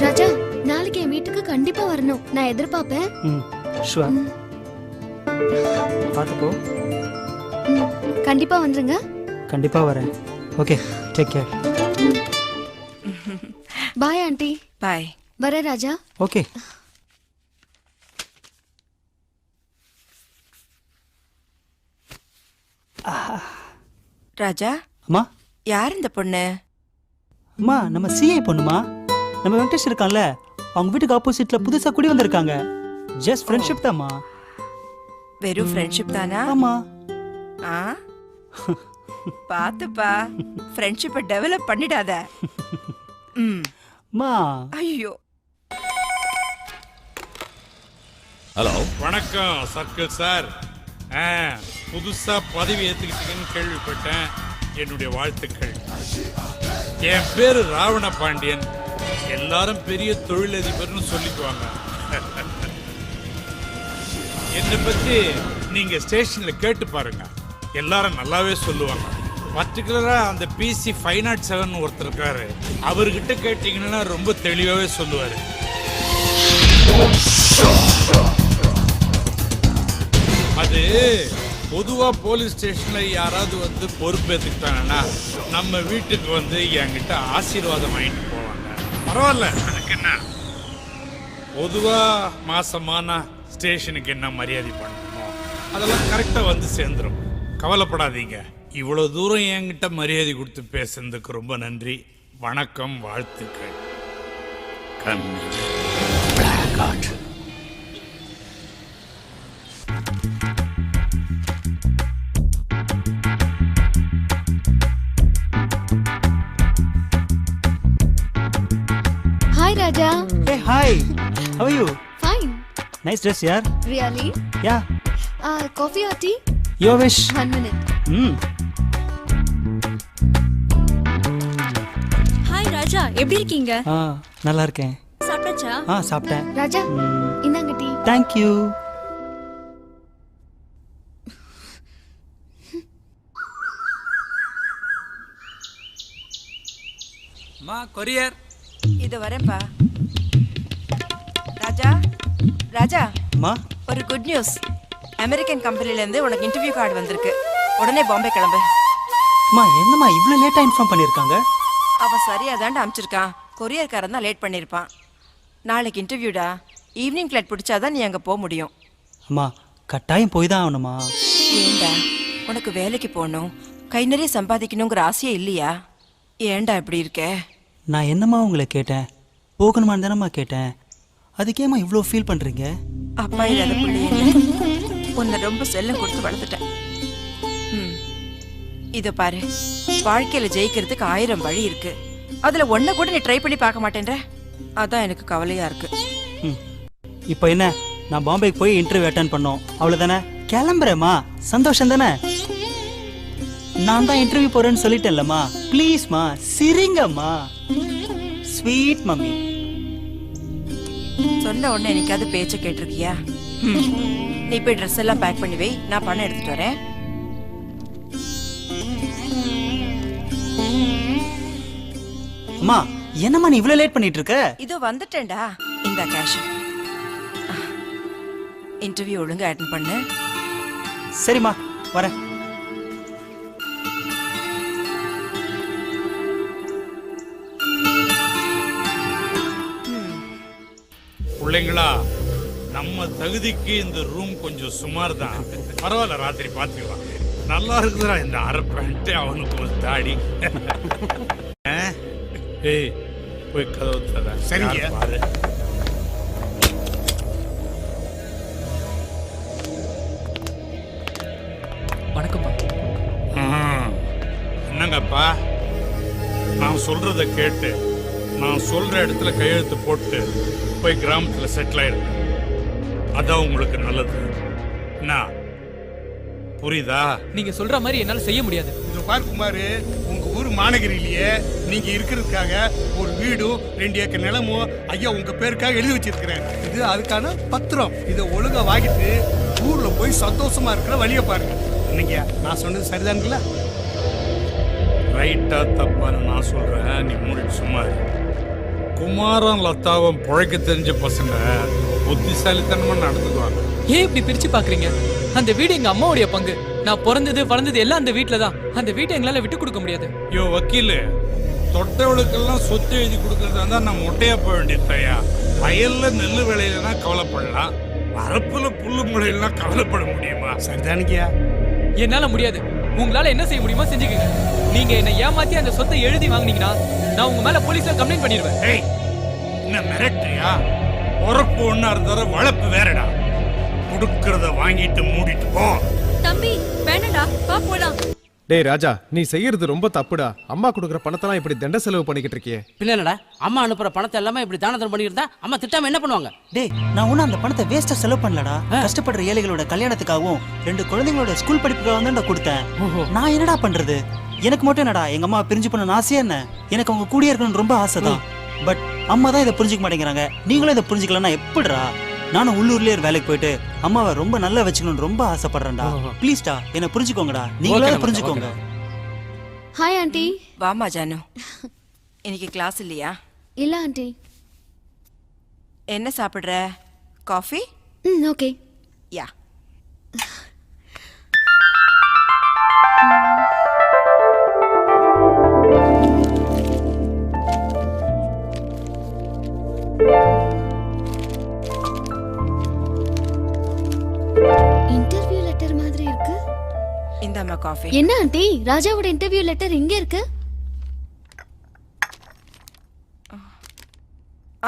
ராஜா, நாளைக்கு என் வீட்டுக்கு கண்டிப்பா வரணும். நான் எதிர்பார்ப்பேன். ஷுவர். பார்த்து போ. கண்டிப்பா வந்துருங்க. கண்டிப்பா வரேன். Okay, take care. Bye aunty. Bye. வரேன் ராஜா. ஓகே. ராஜா, அம்மா, யார் இந்த பொண்ணு? அம்மா, நம்ம சிஏ பொண்ணுமா. நம்ம வெங்கடேஷ் இருக்கான்ல, அவங்க வீட்டுக்கு ஆப்போசிட்ல புதுசா குடி வந்திருக்காங்க. ஜஸ்ட் ஃப்ரெண்ட்ஷிப் தான்மா. வெறும் ஃப்ரெண்ட்ஷிப் தானா? ஆமா. ஆ? பாத்துப்பா, ஃப்ரெண்ட்ஷிப்பை டெவலப் பண்ணிடாத. மா. ஐயோ. ஹலோ. வணக்கம் சர்க்கிள் சார். புதுசா பதவி ஏத்துக்கிட்டீங்கன்னு கேள்விப்பட்டேன். என்னுடைய வாழ்த்துக்கள். என் பேரு ராவண பாண்டியன். எல்லாரும் பெரிய தொழிலதிபர்னு சொல்லிக்குவாங்க. என்னை பத்தி நீங்க ஸ்டேஷன்ல கேட்டு பாருங்க, எல்லாரும் நல்லாவே சொல்லுவாங்க. பர்டிகுலரா அந்த PC 507 ஒருத்தர் இருக்காரு, அவர்கிட்ட கேட்டீங்கன்னா ரொம்ப தெளிவாவே சொல்லுவாரு. அது பொதுவா போலீஸ் ஸ்டேஷன்ல யாராவது வந்து பொறுப்பேற்றுக்கிட்டாங்கன்னா நம்ம வீட்டுக்கு வந்து என்கிட்ட ஆசீர்வாதம் வாங்கிட்டு போவாங்க. பரவாயில்ல, அதுக்கு என்ன. பொதுவா மாசமான ஸ்டேஷனுக்கு என்ன மரியாதை பண்ணணுமோ அதெல்லாம் கரெக்டா வந்து சேர்ந்துடும். கவலைப்படாதீங்க. இவ்வளவு தூரம் என்கிட்ட மரியாதை கொடுத்து பேசுறதுக்கு ரொம்ப நன்றி. வணக்கம், வாழ்த்துக்கள். Hi Raja. Hey, hi. How are you? Fine. Nice dress, yaar. Really? Yeah. Coffee or tea? Your wish. 1 minute. Hi ராஜா, எப்படி இருக்கீங்க? நல்லா இருக்கேன். சாப்பிட்டாச்சா? சாப்பிட்டேன். ராஜா, இந்தாங்க டீ. Thank you. மா, கொரியர். இது வரேன்பா. ராஜா, ராஜா. அம்மா, ஒரு குட் நியூஸ். அமெரிக்கன் கம்பெனில இருந்து உனக்கு இன்டர்வியூ கார்டு வந்திருக்கு. உடனே பாம்பே கிளம்பு. அம்மா, என்னம்மா இவ்ளோ லேட்டா இன்ஃபார்ம் பண்ணிருக்காங்க? அவன் சரியா தாண்டா அனுப்பிச்சிருக்கான். கொரியர்காரன் தான் லேட் பண்ணியிருப்பான். நாளைக்கு இன்டர்வியூடா. ஈவினிங் ஃப்ளைட் பிடிச்சாதான் நீ அங்கே போக முடியும். அம்மா, கட்டாயம் போய் தான் ஆகணுமா? ஏண்டா, உனக்கு வேலைக்கு போகணும், கை நிறைய சம்பாதிக்கணுங்கிற ஆசையே இல்லையா? ஏண்டா இப்படி இருக்க? நான் என்னம்மா உங்களை கேட்டேன்? போகணுமான்னு தானம்மா கேட்டேன். அதுக்கேம்மா இவ்வளோ ஃபீல் பண்ணுறீங்க? அப்பா இல்லாத பிள்ளைய உன்னை ரொம்ப செல்லம் கொடுத்து வளர்த்துட்டேன். இதை பாரு, வாழ்க்கையில் ஜெயிக்கிறதுக்கு 1000 வழி இருக்கு. அதில் ஒன்றை கூட நீ ட்ரை பண்ணி பார்க்க மாட்டேன்ற. அதான் எனக்கு கவலையாக இருக்கு. இப்போ என்ன, நான் பாம்பேக்கு போய் இன்டர்வியூ அட்டன் பண்ணோம், அவ்வளோதானே? கிளம்புறேம்மா, சந்தோஷம் தானே? நான் தான் இன்டர்வியூ போறேன்னு சொல்லிட்டேன்லம்மா. ப்ளீஸ்மா, சிரிங்கம்மா. Sweet mummy. சொன்ன உடனே எனக்காவது பேச்ச கேட்டிருக்கியா? நீ போய் ட்ரெஸ் எல்லாம் பேக் பண்ணி வை, நான் பணம் எடுத்துட்டு வரேன். அம்மா, என்னம்மா நீ இவ்வளோ லேட் பண்ணிட்டு இருக்க? இதோ வந்துட்டேன்டா. இந்த கேஷ். இன்டர்வியூ ஒழுங்கா அட்டெண்ட் பண்ணு. சரிம்மா, வரேன். பிள்ளைங்களா, நம்ம தகுதிக்கு இந்த ரூம் கொஞ்சம் சுமார் தான். பரவாயில்ல, ராத்திரி பார்த்துக்கலாம். நல்லா இருக்குதுடா இந்த அரை பேண்ட், அவனுக்கு ஒரு தாடி. ஏய், போய் கதவு தர. சரிங்க பாரு. வணக்கம்ப்பா. என்னங்கப்பா, நான் சொல்றத கேட்டு நான் சொல்ற இடத்துல கையெழுத்து போட்டு போய் கிராமத்துல செட்டில் ஆயிடுங்க. அதான் உங்களுக்கு நல்லது. என்ன புரியுதா? நீங்க சொல்ற மாதிரி என்னால செய்ய முடியாது. இது பார் குமார், உங்க ஊர் மாநகரிலேயே நீங்க இருக்கிறதுக்காக ஒரு வீடும் 2 ஏக்கர் நிலமும் ஐயா உங்க பேருக்காக எழுதி வச்சிருக்கிறேன். இது அதுக்கான பத்திரம். இதை ஒழுங்கா வாங்கிட்டு ஊர்ல போய் சந்தோஷமா இருக்கிற வழியை பாருங்க. நீங்க நான் சொன்னது சரிதானுங்களா? ரைட்டா தப்பான்னு நான் சொல்றேன், நீ மூடிட்டு சும்மா இரு. குமாரம் லதாவும் பிழைக்க தெரிஞ்ச பசங்க புத்திசாலித்தனமா நடந்துக்குவாங்க. ஏன் இப்படி பிரிச்சு பாக்குறீங்க? அந்த வீடு எங்க அம்மாவுடைய பங்கு. நான் பிறந்தது வளர்ந்தது எல்லாம் அந்த வீட்டுல தான். அந்த வீட்டை எங்களால விட்டு கொடுக்க முடியாது. யோ வக்கீலு, தொட்டவளுக்கெல்லாம் சொத்து எழுதி கொடுக்கறதா இருந்தா நான் மொட்டையா போக வேண்டியதையா? வயல்ல நெல்லு விளையிலனா கவலைப்படலாம், வரப்புல புல்லு முளையிலாம் கவலைப்பட முடியுமா? சரிதானுங்கய்யா. என்னால முடியாது. உங்களால என்ன செய்ய முடியுமோ செஞ்சுக்கங்க. நீங்க என்ன ஏமாத்தி அந்த சொத்தை எழுதி வாங்குனீங்கன்னா நான் உங்க மேல போலீஸ்ல கம்ப்ளைண்ட் பண்ணிடுவேன். ஏய், என்ன மிரட்டுறியா? பொறப்பு ஒண்ணா இருந்தா வளர்ப்பு வேறடா. கொடுக்கறத வாங்கிட்டு மூடிட்டு போ. தம்பி வேணடா, வா போலாம். டேய் ராஜா, நீ செய்யறது ரொம்ப தப்புடா. அம்மா கொடுக்குற பணத்தெல்லாம் இப்படி தண்ட செலவு பண்ணிக்கிட்டு இருக்கியே. பின்ன என்னடா, அம்மா அனுப்புற பணத்தை எல்லாமே இப்படி தான தரம் பண்ணியிருந்தா அம்மா திட்டாம என்ன பண்ணுவாங்க? டேய், நான் ஒன்றும் அந்த பணத்தை வேஸ்டா செலவு பண்ணலடா. கஷ்டப்படுற ஏழைகளோட கல்யாணத்துக்காகவும் 2 குழந்தைங்களோட ஸ்கூல் படிப்புக்காக தான் கொடுத்தேன். நான் என்னடா பண்றது? எனக்கு மட்டும் என்னடா எங்க அம்மா பிரிஞ்சு பண்ண ஆசையா என்ன? எனக்கு அவங்க கூடிய இருக்கணும்னு ரொம்ப ஆசை தான். பட் அம்மா தான் இதை புரிஞ்சுக்க மாட்டேங்கிறாங்க. நீங்களும் இதை புரிஞ்சுக்கலன்னா எப்படிடா? நானும் உள்ளூர்லயே ஒரு வேலைக்கு போயிட்டு அம்மாவை ரொம்ப நல்லா வச்சுக்கணும்னு ரொம்ப ஆசைப்படுறேன்டா. ப்ளீஸ்டா என்ன புரிஞ்சுக்கோங்கடா. நீங்களும் புரிஞ்சுக்கோங்க. Hi aunty. வாமா ஜானு, இன்னைக்கு கிளாஸ் இல்லையா? இல்ல ஆண்டி. என்ன சாப்பிடுற? காஃபி? ஓகே. யா. இன்டர்வியூ லெட்டர் மாதிரி இருக்கு. இந்தாம்மா காஃபி. என்ன ஆண்டி, ராஜாவோட இன்டர்வியூ லெட்டர் இங்க இருக்கு?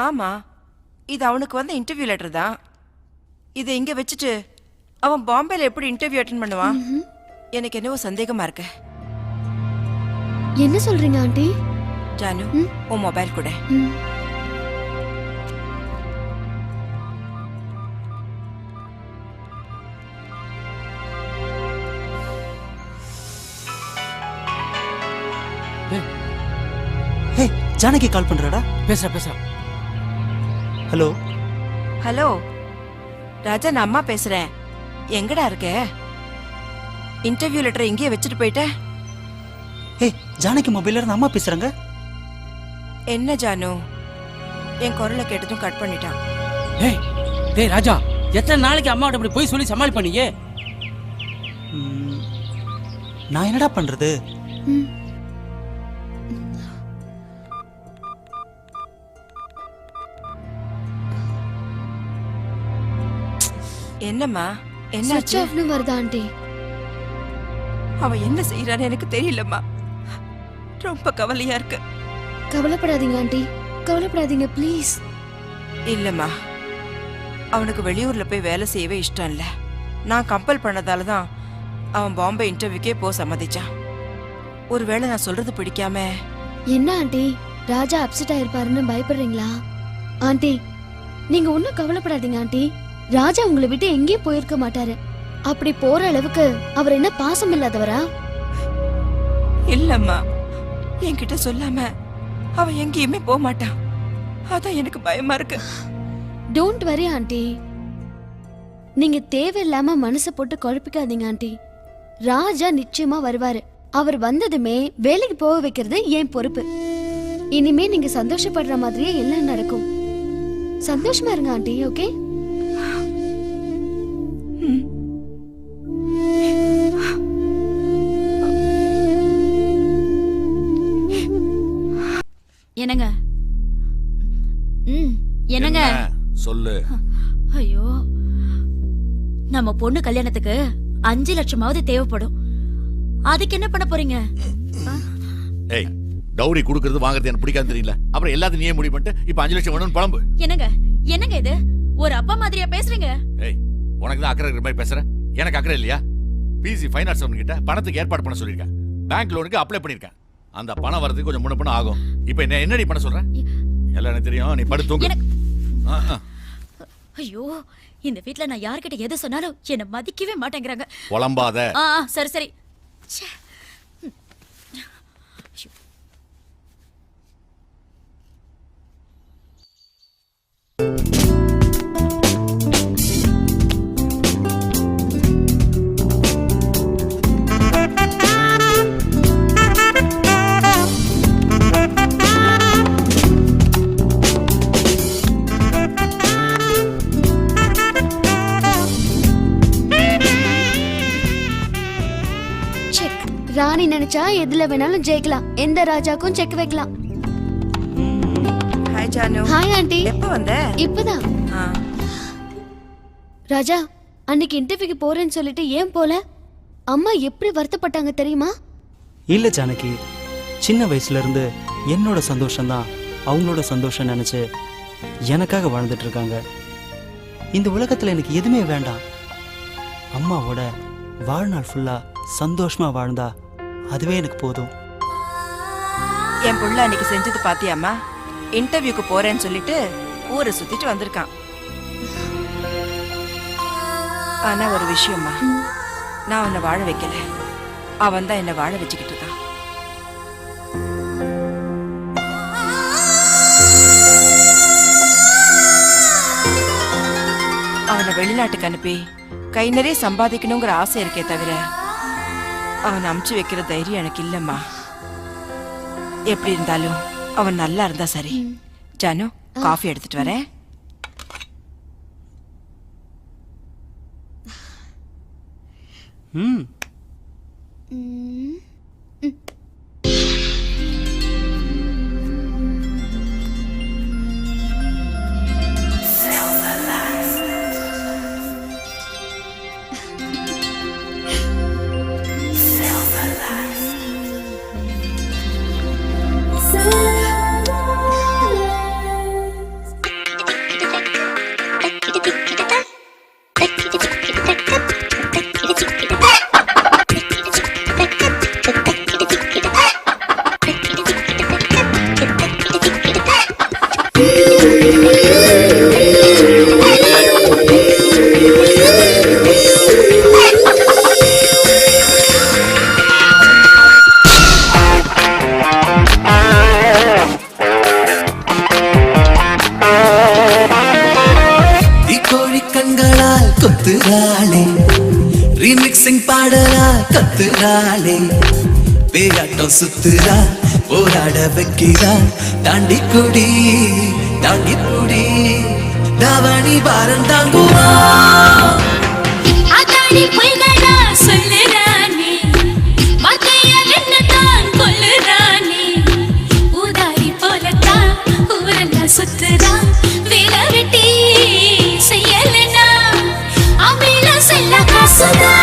ஆமா, இது அவனுக்கு வந்த இன்டர்வியூ லெட்டர் தான். இதை இங்க வச்சுட்டு அவன் பாம்பேல எப்படி இன்டர்வியூ அட்டெண்ட் பண்ணுவான்? எனக்கு என்னவோ சந்தேகமா இருக்கு. என்ன சொல்றீங்க ஆண்டி? ஜானு, உன் மொபைல் கூட. ஹே, ஜானகி கால் பண்றடா. பேசுறா. ஹலோ. ஹலோ ராஜா, நான் அம்மா பேசுறேன். எங்கடா இருக்க? இன்டர்வியூ லெட்டர் இங்கேயே வச்சுட்டு போயிட்ட? ஹே, ஜானகி மொபைல்ல இருந்து அம்மா பேசுறாங்க. என்ன ஜானு, என் குரலை கேட்டதும் கட் பண்ணிட்டான். ஏய், டேய் ராஜா, எத்தனை நாளைக்கு அம்மாவோட இப்படி போய் சொல்லி சமாளி பண்ணியே? நான் என்னடா பண்றது? என்னம்மா, ஸ்விட்ச் என்னாச்சு? ஆஃப்னு வருதா ஆண்டி? அவன் என்ன செய்யறான்னு எனக்கு தெரியலம்மா. ரொம்ப கவலையா இருக்கு. கவலைப்படாதீங்க ஆண்டி, கவலைப்படாதீங்க ப்ளீஸ். இல்லம்மா, அவனுக்கு வெளியூர்ல போய் வேலை செய்யவே இஷ்டம் இல்ல. நான் கம்பல் பண்ணதால தான் அவன் பாம்பே இன்டர்வியூக்கே போக சம்மதிச்சான். ஒருவேளை நான் சொல்றது பிடிக்காம. என்ன ஆண்டி, ராஜா அப்செட் ஆயிருப்பாருன்னு பயப்படுறீங்களா? ஆண்டி நீங்க ஒன்னும் கவலைப்படாதீங்க ஆண்டி. ராஜா உங்களை விட்டு எங்கேயும் போயிருக்க மாட்டாரு. அப்படி போற அளவுக்கு அவர் என்ன பாசம் இல்லாதவரா? இல்லம்மா, என்கிட்ட சொல்லாம அவன் எங்கேயுமே போக மாட்டான். அதான் எனக்கு பயமா இருக்கு. Don't worry aunty. நீங்க தேவையில்லாம மனசை போட்டு குழப்பிக்காதீங்க ஆண்டி. ராஜா நிச்சயமா வருவாரு. அவர் வந்ததுமே வேலைக்கு போக வைக்கிறது என் பொறுப்பு. இனிமே நீங்க சந்தோஷப்படுற மாதிரியே எல்லாம் நடக்கும். சந்தோஷமா இருங்க ஆண்டி. ஓகே? என்னங்க? என்னங்க சொல்லு. ஐயோ, நம்ம பொண்ணு கல்யாணத்துக்கு 5 லட்சமாவது தேவைப்படும். அதுக்கு என்ன பண்ண போறீங்க? ஏய், டவுரி கொடுக்கறது வாங்குறது எனக்கு பிடிக்காது தெரியல. அப்புறம் எல்லாத்தையும் நீயே முடிவு பண்ணிட்டு இப்ப 5 லட்சம் வேணும்னு புலம்பு. என்னங்க இது? ஒரு அப்பா மாதிரியா பேசுறீங்க? ஏய், உனக்கு தான் அக்கறை இருக்கிற மாதிரி பேசுறேன். எனக்கு அக்கறை இல்லையா? பிசி ஃபைனான்ஸ் கிட்ட பணத்துக்கு ஏற்பாடு பண்ண சொல்லியிருக்கேன். பேங்க் லோனுக்கு அப்ளை பண்ணிருக்கேன். அந்த பணம் வரதுக்கு கொஞ்சம் முன்ன பண்ண ஆகும். இப்போ என்னடி பண்ண சொல்றேன்? எல்லாம் எனக்கு தெரியும், நீ படுத்து தூங்கு. ஐயோ, இந்த வீட்ல நான் யார்கிட்ட எது சொன்னாலும் என்ன மதிக்கவே மாட்டேங்கிறாங்க. புலம்பாத. சரி சரி. ச்சே. ராணி நினைச்சா எதுல வேணாலும் ஜெயிக்கலாம். எந்த ராஜாக்கும் செக் வைக்கலாம். ஹாய் ஜானு. Hi aunty. எப்ப வந்த? இப்பதான். ராஜா, அன்னைக்கு இன்டர்வியூக்கு போறேன்னு சொல்லிட்டு ஏன் போல? அம்மா எப்படி வருத்தப்பட்டாங்க தெரியுமா? இல்ல ஜானகி, சின்ன வயசுல இருந்து என்னோட சந்தோஷம்தான் அவங்களோட சந்தோஷம் நினைச்சு எனக்காக வாழ்ந்துட்டு இருக்காங்க. இந்த உலகத்துல எனக்கு எதுவுமே வேண்டாம். அம்மாவோட வாழ்நாள் ஃபுல்லா சந்தோஷமா வாழ்ந்தா அதுவே எனக்கு போதும். என் புள்ள அன்னைக்கு செஞ்சது பாத்தியாமா? இன்டர்வியூக்கு போறேன்னு சொல்லிட்டு ஊரை சுத்திட்டு வந்திருக்கான். ஆனா ஒரு விஷயம்மா, நான் உன்னை வாழ வைக்கல, அவன் தான் என்னை வாழ வச்சுக்கிட்டு இருக்கான். அவனை வெளிநாட்டுக்கு அனுப்பி கை நிறைய சம்பாதிக்கணுங்கிற ஆசை இருக்கே தவிர அவனை அமுச்சு வைக்கிற தைரியம் எனக்கு இல்லம்மா. எப்படி இருந்தாலும் அவன் நல்லா இருந்தா சரி. ஜானு, காஃபி எடுத்துட்டு வரேன். கத்துறாளே, பேயாட்டம் சுத்துறா, போராட வைக்கிறா, தாண்டி குடி தாண்டி குடி, தாவணி பாரம் தாங்குவா. சுத்துறா வேலை வெட்டி செய்யலனா அமில செல்ல காசுதா.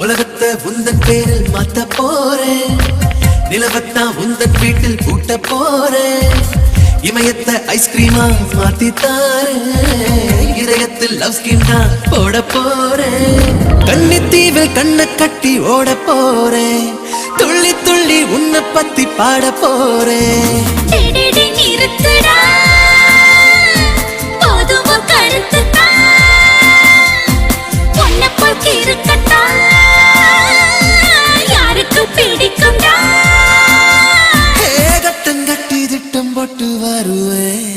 உலகத்தை உந்தன் பேரில் மாத்த போறேன், நிலவத்தான் உந்தன் வீட்டில் கூட்ட போறேன், இமயத்தை ஐஸ்கிரீமா மாத்தி தாரேன், இதயத்தில் லவ் ஸ்கின் தான் போட போறேன், கன்னித்தீவில் கண்ணை கட்டி ஓட போறேன், துள்ளி துள்ளி உன்னை பத்தி பாட போறேன். கட்டங்கட்டி திட்டம் போட்டு வருவேன்.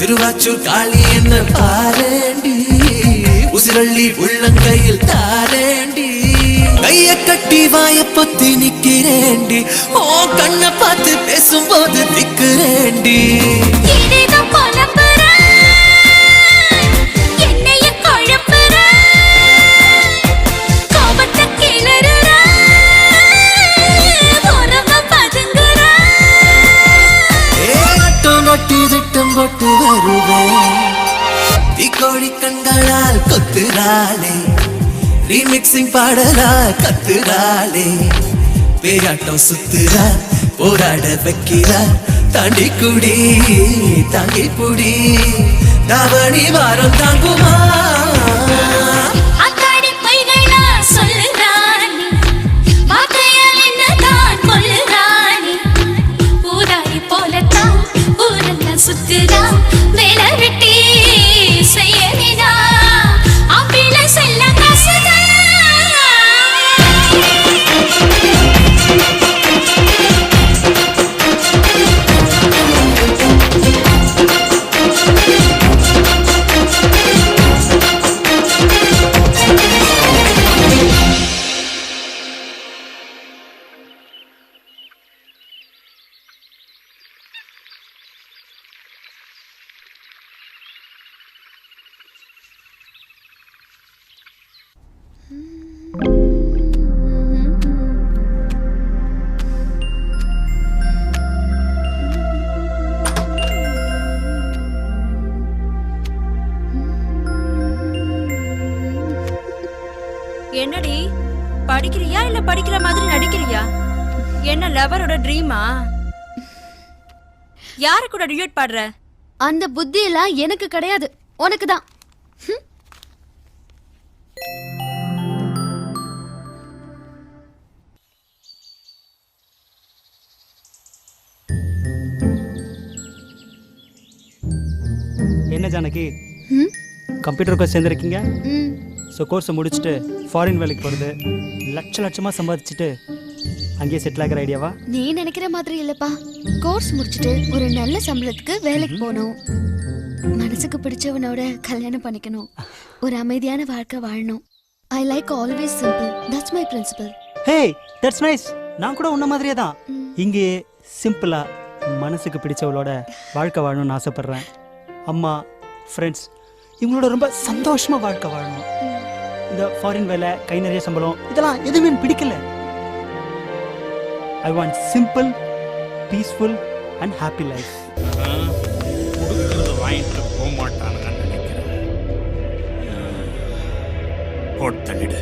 திருவாச்சூர் காளி என்ன பாரேண்டி உசிரள்ளி உள்ளங்கையில் தாரேண்டி கைய கட்டி வாய பொத்தி நிக்கிறேண்டி ஓ கண்ணை பார்த்து பேசும்போது திக்குறேண்டி திட்டம் போட்டு வருவேன் தீக்கோழி கண்களால் கொத்துறாளே ரீமிக்சிங் பாடலா கத்துறாளே பேயாட்டம் சுத்துறா போராட வைக்கிறா தாண்டி குடி தாங்கி புடி தாவணி வாரம் தாங்குமா சுத்துதா வேலை வெட்டி செய்யவினா அப்பில செல்ல காசுதா என்னடி படிக்கிறியா இல்ல படிக்கிற மாதிரி நடிக்கிறியா? என்ன லவரோட ட்ரீமா? யாரு கூட டியூட் பாடுற? அந்த புத்தி எல்லாம் எனக்கு கிடையாது, உனக்கு தான். என்ன ஜானகி, கம்ப்யூட்டர் கோர்ஸ் சேர்ந்துருக்கீங்க. ஸோ கோர்ஸை முடிச்சுட்டு ஃபாரின் வேலைக்கு போகிறது, லட்சமாக சம்பாதிச்சுட்டு அங்கேயே செட்டில் ஆகிற ஐடியாவா? நீ நினைக்கிற மாதிரி இல்லப்பா. கோர்ஸ் முடிச்சுட்டு ஒரு நல்ல சம்பளத்துக்கு வேலைக்கு போகணும், மனசுக்கு பிடிச்சவனோட கல்யாணம் பண்ணிக்கணும், ஒரு அமைதியான வாழ்க்கை வாழணும். I like always simple. That's my principle. Hey, that's nice. நான் கூட உன்ன மாதிரியே தான் இங்கே சிம்பிளாக மனசுக்கு பிடிச்சவளோட வாழ்க்கை வாழணும்னு ஆசைப்பட்றேன். அம்மா, ஃப்ரெண்ட்ஸ் இவங்களோட ரொம்ப சந்தோஷமாக வாழ்க்கை வாழணும். இந்த ஃபாரின் வேலை, கை நிறைய சம்பளம், இதெல்லாம் எதுவுமே எனக்கு பிடிக்கல. I want simple, peaceful and happy life. கொடுக்கறத வாங்கிட்டு போக மாட்டானுங்கன்னு நினைக்கிறேன். போட்டு தள்ளிடு.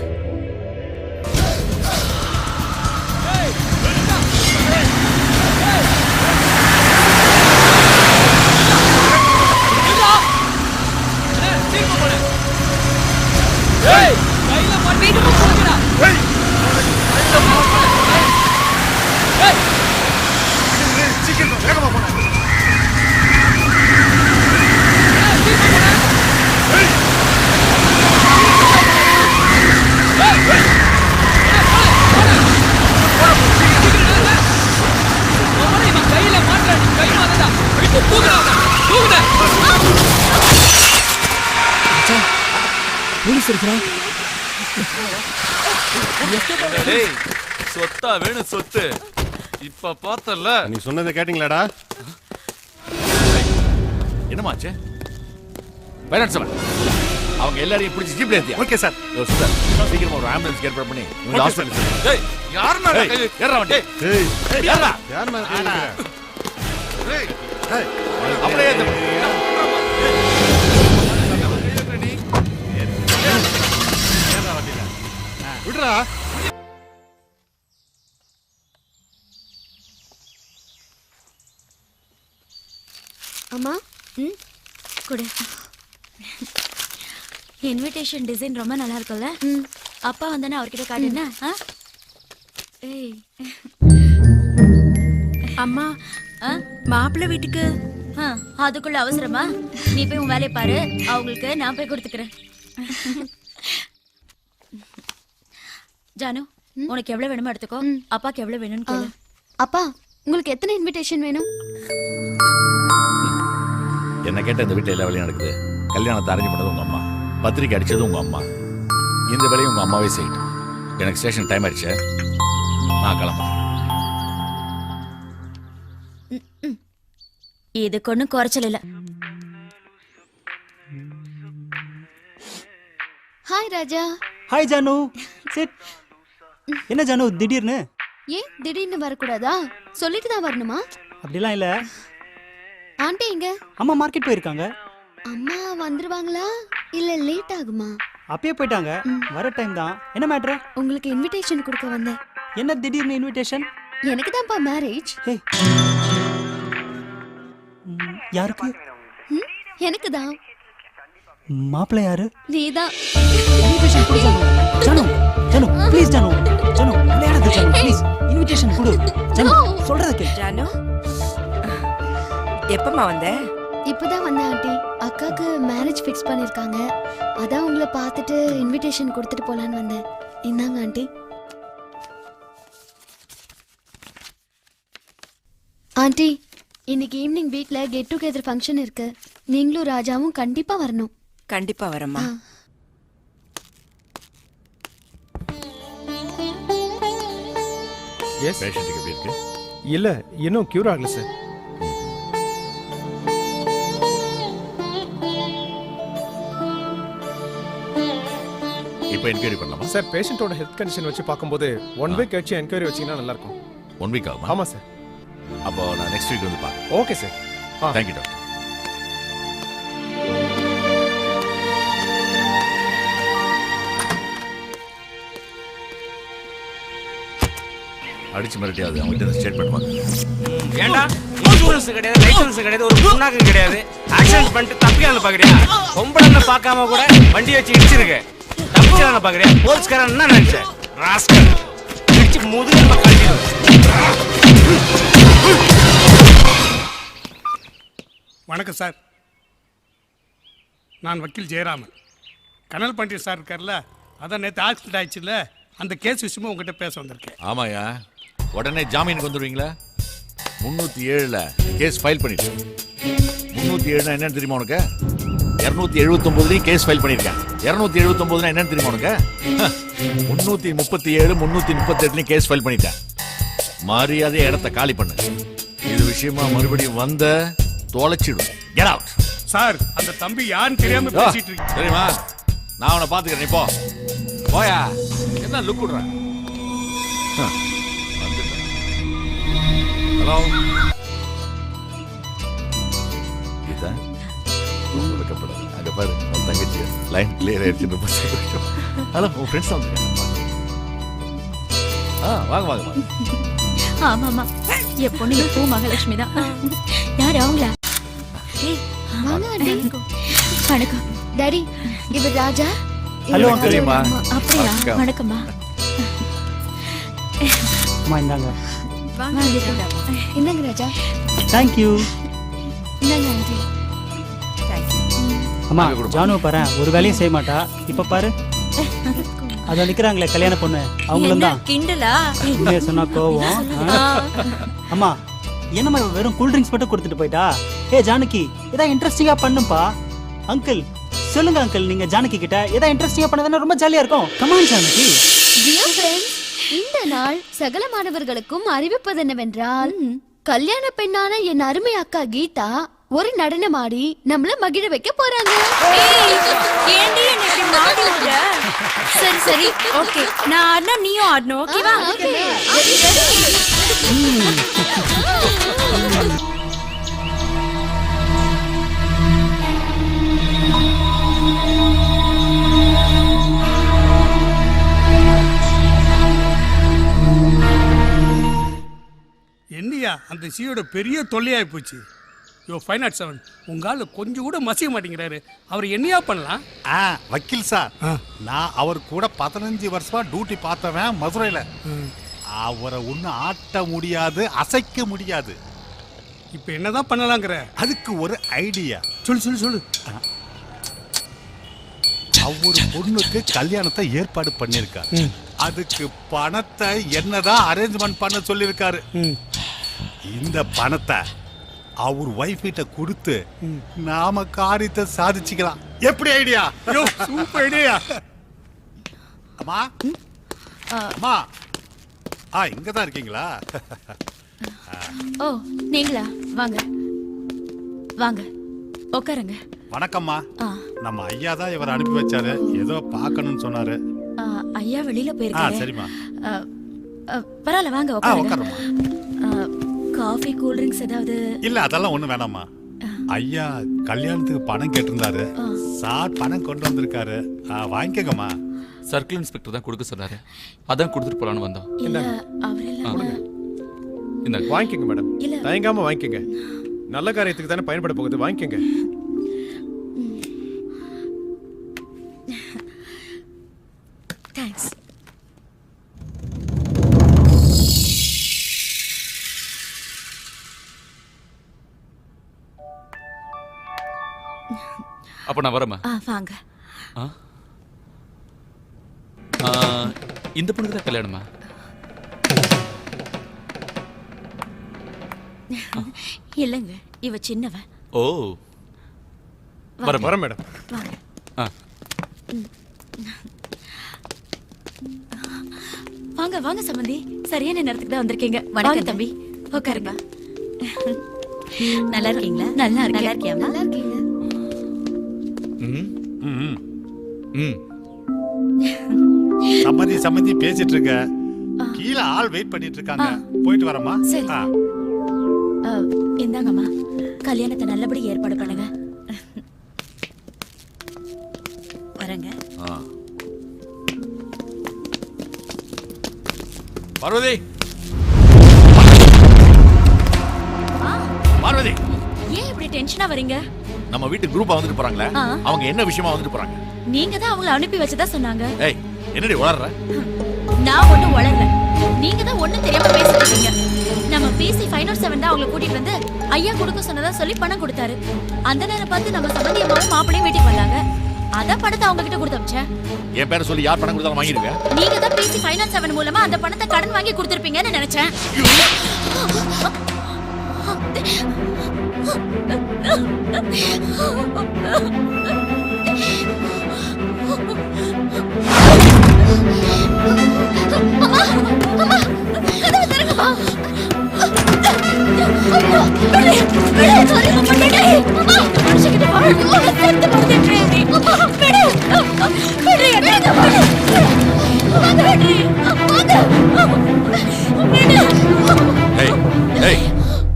சொத்தா வேணும் சொத்து. இப்ப பார்த்தல நீ சொன்னதை கேட்டீங்களாடா? என்னமாச்சு? பேரண்ட்ஸ் அவங்க எல்லாரையும் பிடிச்சி ஜீப்ல ஏத்தியா? Okay sir. சீக்கிரமா ஒரு ஆம்புலன்ஸ் ஏற்பாடு பண்ணி ஹாஸ்பிடல். ஏய் யார் மேல கை ஏறா வண்டி. ஏய் ஏறா. யார் மேல கை வைக்கிற? ஏய் ஏய் அப்படியே ஏத்து. விடுறா. அம்மா, கொடு. இன்விடேஷன் டிசைன் ரொம்ப நல்லா இருக்கும்ல? அப்பா வந்தானே அவர்கிட்ட காட்டுனா? ஏய் அம்மா, மாப்பிள்ளை வீட்டுக்கு அதுக்குள்ள அவசரமா? நீ போய் உன் வேலையை பாரு, அவங்களுக்கு நான் போய் கொடுத்துக்கிறேன். ஜானு, உனக்கு எவ்வளவு வேணுமோ எடுத்துக்கோ, அப்பாக்கு எவ்வளவு வேணும்னு கேளு. அப்பா உங்களுக்கு எத்தனை இன்விடேஷன் வேணும்? என்ன கேட்ட இந்த வீட்டில் எல்லா வேலையும் நடக்குது. கல்யாணத்தை அரேஞ்ச் பண்ணது உங்க அம்மா, பத்திரிக்கை அடிச்சது உங்க அம்மா. இந்த வேலையும் உங்க அம்மாவே செய்யட்டும். எனக்கு ஸ்டேஷன் டைம் ஆயிடுச்சு, நான் கிளம்புறேன். இதுக்கு ஒன்றும் குறைச்சல் இல்லை. ஹாய் ராஜா. ஹாய் ஜானு. சிட். என்ன ஜானு திடீர்னு? ஏன் திடீர்னு வரக்கூடாதா? சொல்லிட்டு தான் வரணுமா? அப்படிலாம் இல்ல. ஆண்டி எங்க? அம்மா மார்க்கெட் போயிருக்காங்க. அம்மா வந்துருவாங்களா இல்ல லேட் ஆகுமா? அப்பயே போயிட்டாங்க, வர டைம் தான். என்ன மேட்டர்? உங்களுக்கு இன்விடேஷன் கொடுக்க வந்தேன். என்ன திடீர்னு இன்விடேஷன்? எனக்கு தான்ப்பா மேரேஜ். யாருக்கு? எனக்கு தான். மாப்பிள்ளை யாரு? நீதான். இன்விடேஷன் கொடு ஜானு. ஜானு ஜானு ப்ளீஸ் ஜானு. ஜானு விளையாடாத ஜானு ப்ளீஸ். இன்விடேஷன் கொடு ஜானு. சொல்றத கேளு. ஜானு எப்பமா வந்த? இப்பதான் வந்தேன் ஆண்டி. அக்காக்கு மேரேஜ் ஃபிக்ஸ் பண்ணிருக்காங்க. அதான் உங்களை பார்த்துட்டு இன்விடேஷன் கொடுத்துட்டு போலான்னு வந்தேன். இந்தாங்க ஆண்டி. ஆண்டி, இன்னைக்கு ஈவினிங் வீட்ல கெட் டுகெதர் ஃபங்க்ஷன் இருக்கு. நீங்களும் ராஜாவும் கண்டிப்பா வரணும். கண்டிப்பா வரேம்மா. பேஷண்ட்டுக்கு எப்படி இருக்கு? இல்ல இன்னும் கியூர் ஆகல சார். இப்போ என்கொயரி பண்ணலாமா சார்? பேஷண்ட்டோட ஹெல்த் கண்டிஷன் வச்சு பார்க்கும்போது 1 வீக் கழிச்சு என்கொயரி வச்சீங்கன்னா நல்லா இருக்கும். 1 வீக் ஆகுமா? ஆமா சார். அப்போ நான் நெக்ஸ்ட் வீக் வந்து பார்க்கறேன். Okay sir. Thank you doctor. அடிச்சு மிரட்டியாவது அவங்ககிட்ட ஸ்டேட்மெண்ட் வாங்க. ஏண்டா இன்சூரன்ஸ் கிடையாது, லைசன்ஸ் கிடையாது, ஒரு புண்ணாக்கு கிடையாது, ஆக்சிடென்ட் பண்ணிட்டு தப்பிக்கலாம் பாக்குறியா? பொம்பளை பார்க்காம கூட வண்டி வச்சு இடிச்சிருக்க, தப்பிக்கலாம் பாக்குறியா? போலீஸ்காரன் என்ன நினைச்ச? ராஸ்கல் இடிச்சு முதுகுல கட்டிடு. வணக்கம் சார், நான் வக்கீல் ஜெயராமன். கனல் பண்டிட் சார் இருக்கார்ல, அதான் நேற்று ஆக்சிடென்ட் ஆயிடுச்சுல்ல, அந்த கேஸ் விஷயமா உங்ககிட்ட பேச வந்திருக்கேன். ஆமாயா, உடனே ஜாமீனுக்கு வந்துடுவீங்களா? 307ல கேஸ் ஃபைல் பண்ணிட்டு. 307 என்னன்னு தெரியுமா உனக்கு? 279 கேஸ் ஃபைல் பண்ணிருக்கேன். 279 என்னன்னு தெரியுமா உனக்கு? 337 338 கேஸ் ஃபைல் பண்ணிட்டேன். மரியாதையா இடத்த காலி பண்ணு. இது விஷயமா மறுபடியும் வந்த தொலைச்சிடும். Get out. சார், அந்த தம்பி யாருன்னு தெரியாம பேசிட்டு இருக்கு. தெரியுமா? நான் அவனை பாத்துக்கிறேன். நீ போ. போயா. என்ன லுக் விடுற? ஹலோ கீதா, ரொம்ப வெக்கப்படாது. அங்க பாரு, உன் தங்கச்சி லைன் கிளியர் ஆயிடுச்சு. ரொம்ப சந்தோஷம். ஹலோ, உன் ஃப்ரெண்ட்ஸ் வந்துருக்காங்க. வாங்க வாங்க வாங்க. ஆமாமா, என் பொண்ணு எப்போ மகாலட்சுமி தான். யாரு அவங்களா? வாங்க ஆண்டி. வணக்கம் டாடி, இவர் ராஜா. ஹலோ தெரியுமா? அப்படியா? வணக்கம்மா. அம்மா இந்தாங்க. இந்தாங்க ராஜா. Thank you. இந்தாங்க ஆண்டி. அம்மா, ஜானு பாரு, ஒரு வேலையும் செய்ய மாட்டா. இப்ப பாரு, அத நிக்கிறாங்களே கல்யாண பொண்ணு, அவங்களும் தான். கிண்டலா? உண்மையை சொன்னா கோவம். அம்மா, என்னம்மா வெறும் கூல் ட்ரிங்க்ஸ் மட்டும் கொடுத்துட்டு போயிட்டா? ஏ ஜானகி, ஏதாவது இன்ட்ரெஸ்டிங்கா பண்ணுப்பா. அங்கிள் சொல்லுங்க அங்கிள், நீங்க ஜானகி கிட்ட ஏதாவது இன்ட்ரெஸ்டிங்கா பண்ணதுன்னா ரொம்ப ஜாலியா இருக்கும். கமான் ஜானகி. Dear friends, இந்த நாள் சகல மாணவர்களுக்கும் அறிவிப்பது என்னவென்றால், கல்யாண பெண்ணான என் அருமை அக்கா கீதா ஒரு நடனமாடி நம்மள மகிழ வைக்க போறாங்க. ஏண்டி என்ன இப்படி மாட்டி விடுற? சரி சரி, ஓகே, நான் ஆடினா நீயும் ஆடணும், ஓகேவா? என்னையா அந்த சியோட பெரிய தொல்லையாகி போச்சு. யோ 507, உங்க ஆளு கொஞ்சம் கூட மசிய மாட்டேங்கிறாரு. அவர் என்னையா பண்ணலாம்? வக்கீல் சார், நான் அவர் கூட 15 வருஷமா டியூட்டி பார்த்தவன் மதுரையில். அவரை ஒன்றும் ஆட்ட முடியாது, அசைக்க முடியாது. இப்போ என்னதான் பண்ணலாங்கிற? அதுக்கு ஒரு ஐடியா. சொல்லு சொல்லு சொல்லு. அவர் பொண்ணுக்கு கல்யாணத்தை ஏற்பாடு பண்ணியிருக்காரு. அதுக்கு பணத்தை என்னதான் அரேஞ்ச்மெண்ட் பண்ண சொல்லியிருக்காரு. இந்த பணத்தை அவர் ஒய்ஃப் கிட்ட கொடுத்து நாம காரியத்தை சாதிச்சுக்கலாம். எப்படி ஐடியா? Super idea. அம்மா அம்மா இங்கதான் இருக்கீங்களா? ஓ நீங்களா? வாங்க வாங்க உட்காருங்க. வணக்கம்மா. நம்ம ஐயா தான் இவர் அனுப்பி வச்சாரு, ஏதோ பார்க்கணும்னு சொன்னாரு. ஐயா வெளியில போயிருக்காரு. சரிம்மா. பரவாயில்ல வாங்க உட்காருங்க. காஃபி கூல் ட்ரிங்க்ஸ் ஏதாவது? இல்ல அதெல்லாம் ஒண்ணும் வேணாம்மா. ஐயா கல்யாணத்துக்கு பணம் கேட்டிருந்தாரு, சார் பணம் கொண்டு வந்திருக்காரு, வாங்கிக்கங்கம்மா. சர்க்கிள் இன்ஸ்பெக்டர் தான் கொடுக்க சொன்னாரு, அதான் கொடுத்துட்டு போலான்னு வந்தோம். இந்த வாங்கிக்கங்க மேடம், தயங்காம வாங்கிக்கங்க. நல்ல காரியத்துக்கு தானே பயன்பட போகுது, வாங்கிக்கங்க. தேங்க்ஸ். அப்ப நான் வரேம்மா. வாங்க. இந்த பொண்ணுக்கு தான் கல்யாணமா? இல்லங்க, இவ சின்னவ. ஓ வரேன் மேடம். வாங்க. வாங்க வாங்க சம்பந்தி, சரியான நேரத்துக்கு தான் வந்திருக்கீங்க. வணக்கம் தம்பி, உட்காருங்க. நல்லா இருக்கீங்களா? நல்லா இருக்கியா? நல்லா இருக்கீங்க. சம்மந்தி பேசிட்டு இருக்க, கீழே ஆள் வெயிட் பண்ணிட்டு இருக்காங்க, போயிட்டு வரமா? சரி. இந்தாங்கம்மா, கல்யாணத்தை நல்லபடி ஏற்பாடு பண்ணுங்க. வரங்க. பார்வதி, பார்வதி, ஏன் இப்படி டென்ஷனா வரீங்க? நம்ம வீட்டு குரூப்பா வந்துட்டு போறாங்களே, அவங்க என்ன விஷயமா வந்துட்டு போறாங்க? நீங்க தான் அவங்கள அனுப்பி வச்சதா சொன்னாங்க. ஏய், என்னடி வளர்ற? நான் ஒண்ணும் வளரல, நீங்க தான் ஒண்ணும் தெரியாம பேசிட்டு இருக்கீங்க. நம்ம பிசி 507 தான் அவங்கள கூட்டிட்டு வந்து ஐயா கொடுக்க சொன்னதா சொல்லி பணம் கொடுத்தாரு. அந்த நேரம் பார்த்து நம்ம சம்பந்தியமாவும் மாப்பிளையும் வீட்டுக்கு வந்தாங்க. அதான் பணத்தை அவங்க கிட்ட கொடுத்து அமிச்சேன். என் பேரை சொல்லி யார் பணம் கொடுத்தாலும் வாங்கிடுங்க. நீங்க தான் பிசி 507 மூலமா அந்த பணத்தை கடன் வாங்கி கொடுத்திருப்பீங்கன்னு நினைச்சேன்.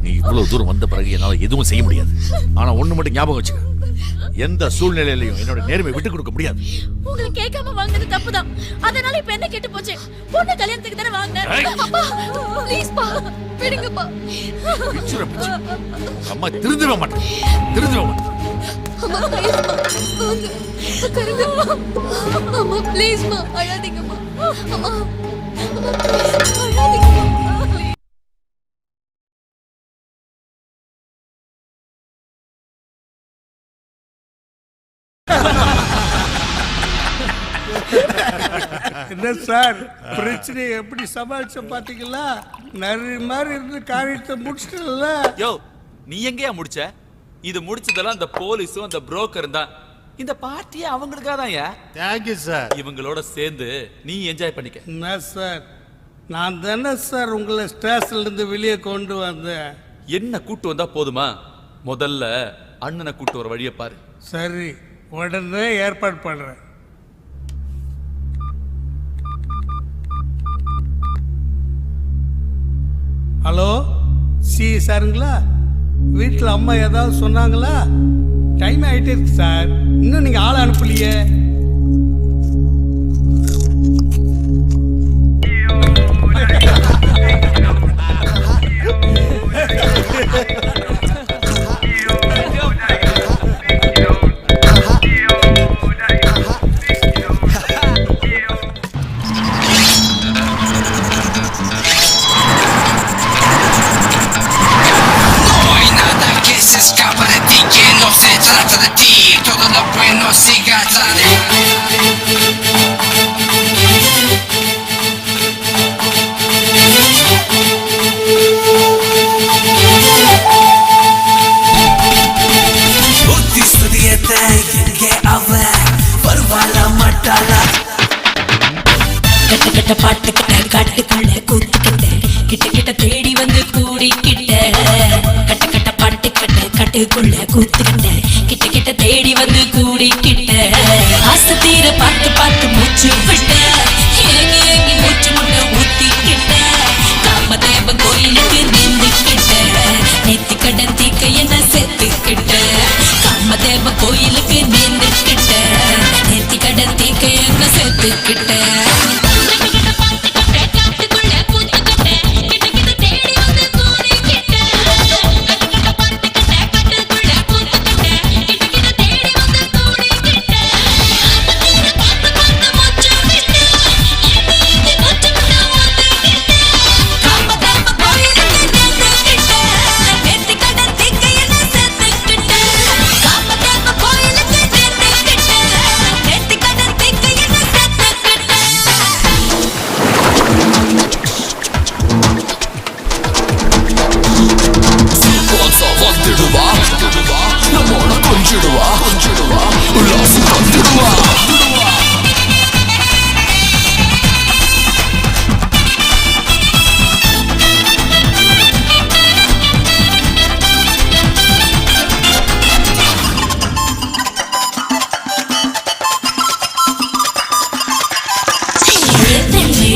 நீ இவ்வளவு தூரம் வந்த பிறகு என்னால எதுவும் செய்ய முடியாது. ஆனா ஒண்ணு மட்டும் ஞாபகம் வச்சுக்க, எந்த சூழ்நிலையிலையும் என்னோட நேர்மை விட்டு கொடுக்க முடியாது. உங்களை கேட்காம வாங்குறது தப்புதான், அதனால இப்ப என்ன கேட்டு போச்சு? பொண்ணு கல்யாணத்துக்கு தானே வாங்கினேன். ப்ளீஸ் பா, விடுங்கப்பா. அம்மா திருந்தவே மாட்டேன், திருந்தவே மாட்டேன். அம்மா ப்ளீஸ் மா, வாங்க உட்காருங்க. அம்மா ப்ளீஸ் மா, அழாதீங்கம்மா. அம்மா அழாதீங்கம்மா. என்ன சார் பிரச்சனையை எப்படி சமாளிச்ச பாத்தீங்களா? நிறைய மாதிரி இருந்து காரியத்தை முடிச்சிட்டல. யோ, நீ எங்கயா முடிச்ச? இது முடிச்சதெல்லாம் அந்த போலீஸும் அந்த புரோக்கரும் தான். இந்த பார்ட்டியே அவங்களுக்காக தான். Thank you sir. இவங்களோட சேர்ந்து நீ என்ஜாய் பண்ணிக்க. என்ன சார், நான் தானே சார் உங்களை ஸ்டேஷன்ல இருந்து வெளியே கொண்டு வந்தேன். என்ன கூட்டு வந்தா போதுமா? முதல்ல அண்ணனை கூட்டு வர வழியை பாரு. சரி, உடனே ஏற்பாடு பண்றேன். ஹலோ, சி சாருங்களா? வீட்டில் அம்மா ஏதாவது சொன்னாங்களா? டைம் ஆகிட்டே இருக்கு சார், இன்னும் நீங்கள் ஆளை அனுப்பலையே. Scappa de ti che non si tratta di ti, todo lo bueno siga atrás de கட்ட கட்ட பாட்டு கட்ட காட்டுக்குள்ள கூத்துக்கிட்ட கிட்ட கிட்ட தேடி வந்து கூடிக்கிட்ட கட்ட கட்ட பாட்டு கட்ட காட்டுக்குள்ள கூத்துக்கிட்ட கிட்ட கிட்ட தேடி வந்து கூடிக்கிட்ட ஆசை தீர பார்த்து பார்த்து மூச்சு விட்ட ஏங்கி ஏங்கி மூச்சு முட்டை ஊத்திக்கிட்ட காமதேவ கோயிலுக்கு நின்றுக்கிட்ட நேத்தி கடன் தீக்க என்ன செத்துக்கிட்ட காமதேவ கோயிலுக்கு நின்றுக்கிட்ட நேத்தி கடன் தீக்க என்ன செத்துக்கிட்ட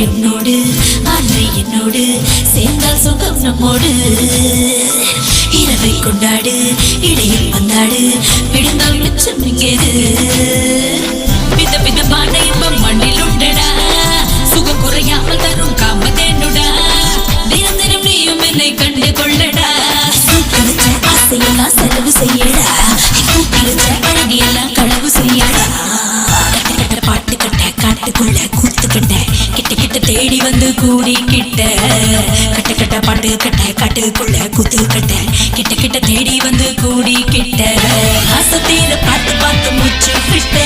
என்னோடு ஆண்மை என்னோடு சேர்ந்தால் சுகம் நம்மோடு இரவை கொண்டாடு இடையில் வந்தாடு விடுந்தால் மிச்சம் இங்கேது வித விதமான இன்பம் மண்ணில் உண்டடா சுகம் குறையாமல் தரும் காமதேனுடா தினம் தினம் நீயும் என்னை கண்டு கொள்ளடா கிடைச்ச ஆசையெல்லாம் செலவு செய்யடா கிடைச்ச அழகியெல்லாம் களவு செய்யடா கட்ட கட்ட பாட்டு கட்ட காட்டுக்குள்ள கூத்துக்கிட்ட கிட்ட கிட்ட தேடி வந்து கூடிக்கிட்ட கட்ட கட்ட பாட்டு கட்ட காட்டுக்குள்ள கூத்துக்கிட்ட கிட்ட கிட்ட தேடி வந்து கூடிக்கிட்ட ஆசை தீர பார்த்து பார்த்து மூச்சு விட்ட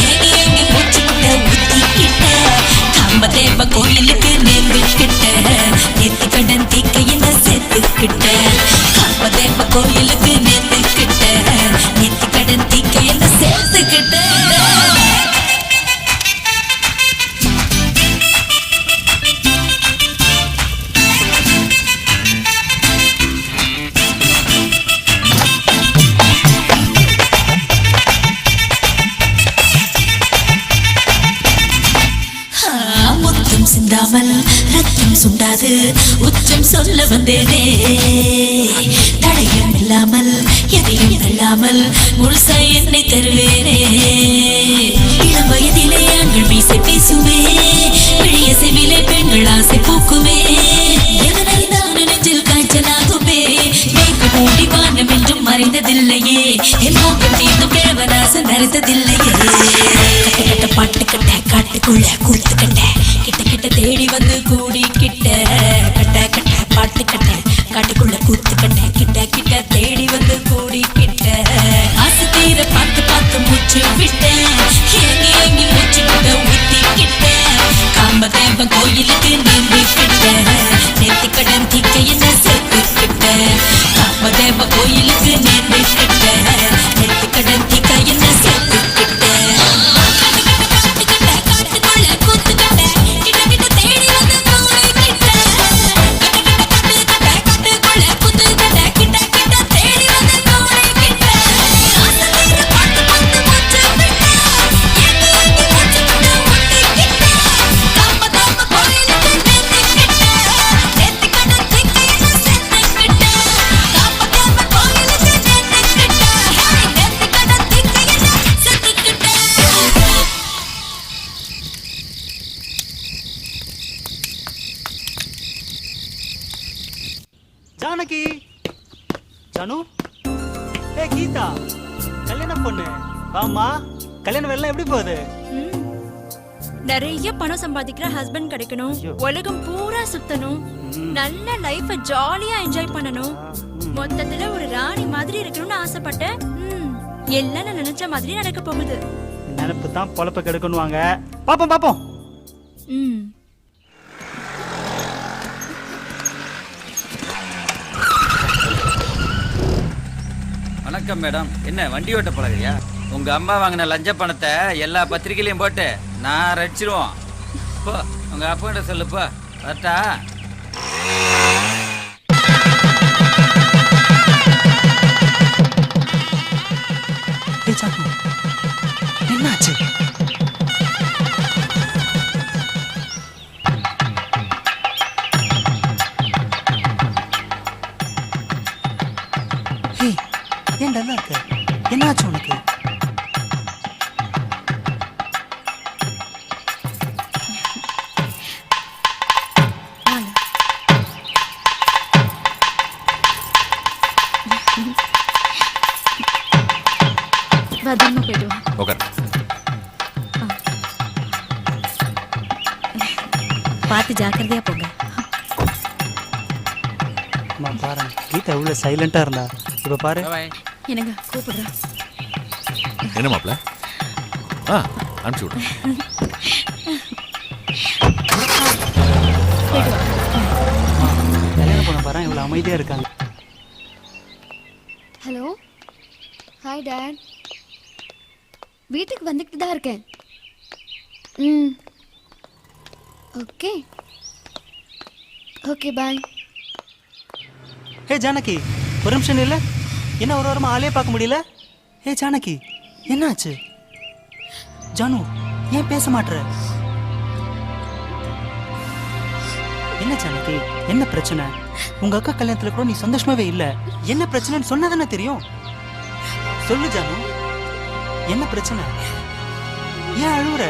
ஏங்கி ஏங்கி மூச்சு முட்டை ஊத்திக்கிட்ட காமதேவ கோயிலுக்கு நேர்ந்துக்கிட்ட நேத்து கடன் தீக்க என்ன சேர்த்துக்கிட்ட காமதேவ கோயிலுக்கு நேர்ந்துக்கிட்ட நேத்து கடன் தீக்க என்ன சேர்த்துக்கிட்ட சிந்தாமல் ரத்தம் சுண்டாது உச்சம் சொல்ல வந்தேனே தடையும் இல்லாமல் எதையும் தள்ளாமல் முழுசா என்னை தருவேனே இளம் வயதிலே ஆண்கள் மீசை பேசுவே விழிய செவிலே பெண்கள் ஆசை பூக்குமே எதனால் தான் நெஞ்சில் காய்ச்சலாகுமே மேற்கு மூடி வானம் என்றும் மறைந்ததில்லையே என் மோகம் தீர்ந்தும் கிழவனாச நரைத்ததில்லையே கட்ட கட்ட பாட்டு கட்ட காட்டுக்குள்ள கூத்து கட்ட கிட்ட கிட்ட தேடி வந்து கூடிக்கிட்ட கட்ட கட்ட பாட்டு கட்ட காட்டுக்குள்ள கூத்து கட்ட கிட்ட கிட்ட தேடி வந்து கூடிக்கிட்ட ஆசை தீர பார்த்து பார்த்து மூச்சு விட்ட ஏங்கி ஏங்கி மூச்சு விட்ட ஊத்திக்கிட்ட காமதேவ கோயிலுக்கு நின்றுக்கிட்ட நேத்தி கடன் தீக்க என்ன சேர்த்துக்கிட்ட காமதேவ கோயிலுக்கு நின்றுக்கிட்ட நேத்தி கடன் தீக்க என்ன சேர்த்துக்கிட்ட ஜானகி ஜானு ஏ கீதா கல்யாணம் பொண்ணு வாமா கல்யாணம் எல்லாம் எப்படி போகுது நிறைய பணம் சம்பாதிக்கிற ஹஸ்பண்ட் கிடைக்கணும் உலகம் பூரா சுத்தணும் நல்ல லைஃப ஜாலியா என்ஜாய் பண்ணணும் மொத்தத்துல ஒரு ராணி மாதிரி இருக்கணும்னு ஆசைப்பட்டேன் எல்லாம் நான் நினைச்ச மாதிரி நடக்க போகுது நினைப்பு தான் பொழப்ப கெடுக்கணுவாங்க பாப்போம் பாப்போம் வணக்கம் மேடம். என்ன வண்டி ஓட்ட பழகிறியா? உங்க அம்மா வாங்கின லஞ்ச பணத்தை எல்லா பத்திரிகையிலையும் போட்டு நான் ரட்சிருவோம். போ உங்க அப்பா கிட்ட சொல்லுப்பா வரட்டா. என்னாச்சு? ஏன் டல்லா இருக்க? என்னாச்சு உனக்கு? பத்திரமா போயிட்டு வா. உட்கார். பார்த்து ஜாக்கிரதையா போங்க. அம்மா பாரு, கீதா எவ்வளவு சைலண்டா இருந்தா. இப்ப பாரு. என்னங்க கூப்பிடுறேன். என்ன மாப்ள? அனுப்பிச்சு விடு. கல்யாணம் பண்ண பாரு, இவ்வளவு அமைதியா இருக்காங்க. Hello, hi dad. வீட்டுக்கு வந்துக்கிட்டு தான் இருக்கேன். ம், ஓகே ஓகே பாய். ஹே ஜானகி, ஒரு நிமிஷம் இல்ல. என்ன ஒரு வாரமா ஆளே பார்க்க முடியல? ஹே ஜானகி, என்னாச்சு? ஜானு, ஏன் பேச மாட்ற? என்ன ஜானகி, என்ன பிரச்சனை? உங்க அக்கா கல்யாணத்துல கூட நீ சந்தோஷமாவே இல்ல. என்ன பிரச்சனைன்னு சொன்னதானே தெரியும். சொல்லு ஜானு, என்ன பிரச்சனை? ஏன் அழுவுற?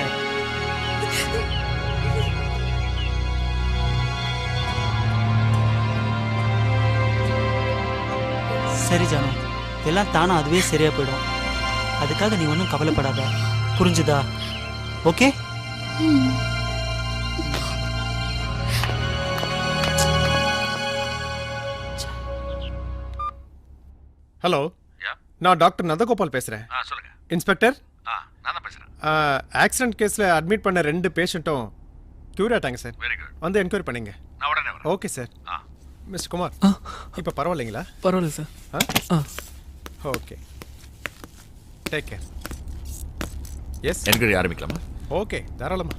சரி ஜானு, எல்லாம் தானா அதுவே சரியா போயிடும். அதுக்காக நீ ஒன்றும் கவலைப்படாத, புரிஞ்சுதா? ஓகே? ஹலோ, நான் டாக்டர் நந்தகோபால் பேசுறேன். சொல்லுங்க இன்ஸ்பெக்டர். நான் தான் பேசுறேன். ஆக்சிடென்ட் கேஸ்ல அட்மிட் பண்ண 2 பேஷண்ட்டும் கியூர் ஆயிட்டாங்க சார். Very good. வந்து என்கொயரி பண்ணீங்க. நான் உடனே வரேன். Okay sir. மிஸ்டர் குமார், இப்போ பரவாயில்லைங்களா? பரவாயில்ல sir. Okay, take care. Yes, enquiry ஆரம்பிக்கலாமா? ஓகே, தாராளமா.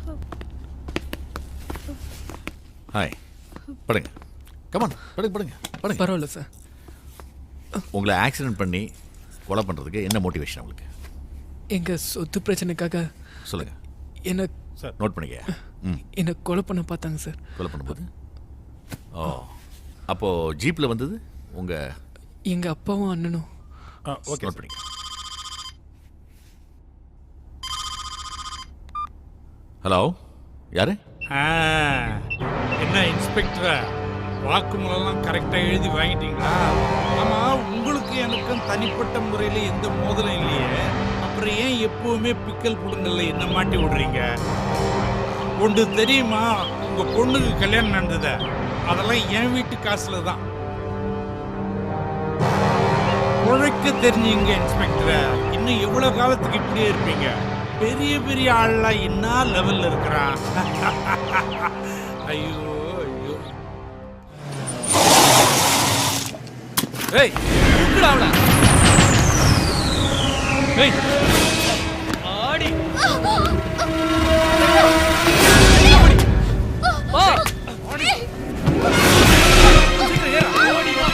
ஹாய், படுங்க. கமான், படுங்க படுங்க படுங்க. பரவாயில்ல சார். உங்களை ஆக்சிடென்ட் பண்ணி கொலை பண்ணுறதுக்கு என்ன மோட்டிவேஷன் உங்களுக்கு? எங்க சொத்து பிரச்சனைக்காக சொல்லுங்க. என்ன நோட் பண்ணிக்க. என்ன கொலை பண்ண பார்த்தாங்க சார். கொலை பண்ணும்போது அப்போ ஜீப்பில் வந்தது எங்க அப்பாவும் அண்ணனும். ஓகே, நோட் பண்ணிக்க. ஹலோ, யாரு? என்ன இன்ஸ்பெக்டர், வாக்குமூலம் கரெக்டா எழுதி வாங்கிட்டீங்களா? ஆமா, உங்களுக்கு எனக்கும் தனிப்பட்ட முறையில எந்த மோதலும் இல்லையே, அப்புறம் ஏன் எப்பவுமே பிக்கல் புடுங்கல்ல என்ன மாட்டி விடுறீங்க? ஒன்று தெரியுமா, உங்க பொண்ணுக்கு கல்யாணம் நடந்தது அதெல்லாம் என் வீட்டு காசுல தான். உழைக்க தெரிஞ்சீங்க இன்ஸ்பெக்டர், இன்னும் எவ்வளவு காலத்துக்கு இப்படியே இருப்பீங்க? பெரிய பெரிய ஆள்லாம் என்ன லெவல்ல இருக்கிறான். ஐயோ ஐயோ. ஏய், குடுடா அவள. ஏய், ஆடி. வா. ஆடி. சீக்கிரம் ஏறு, ஓடி வா.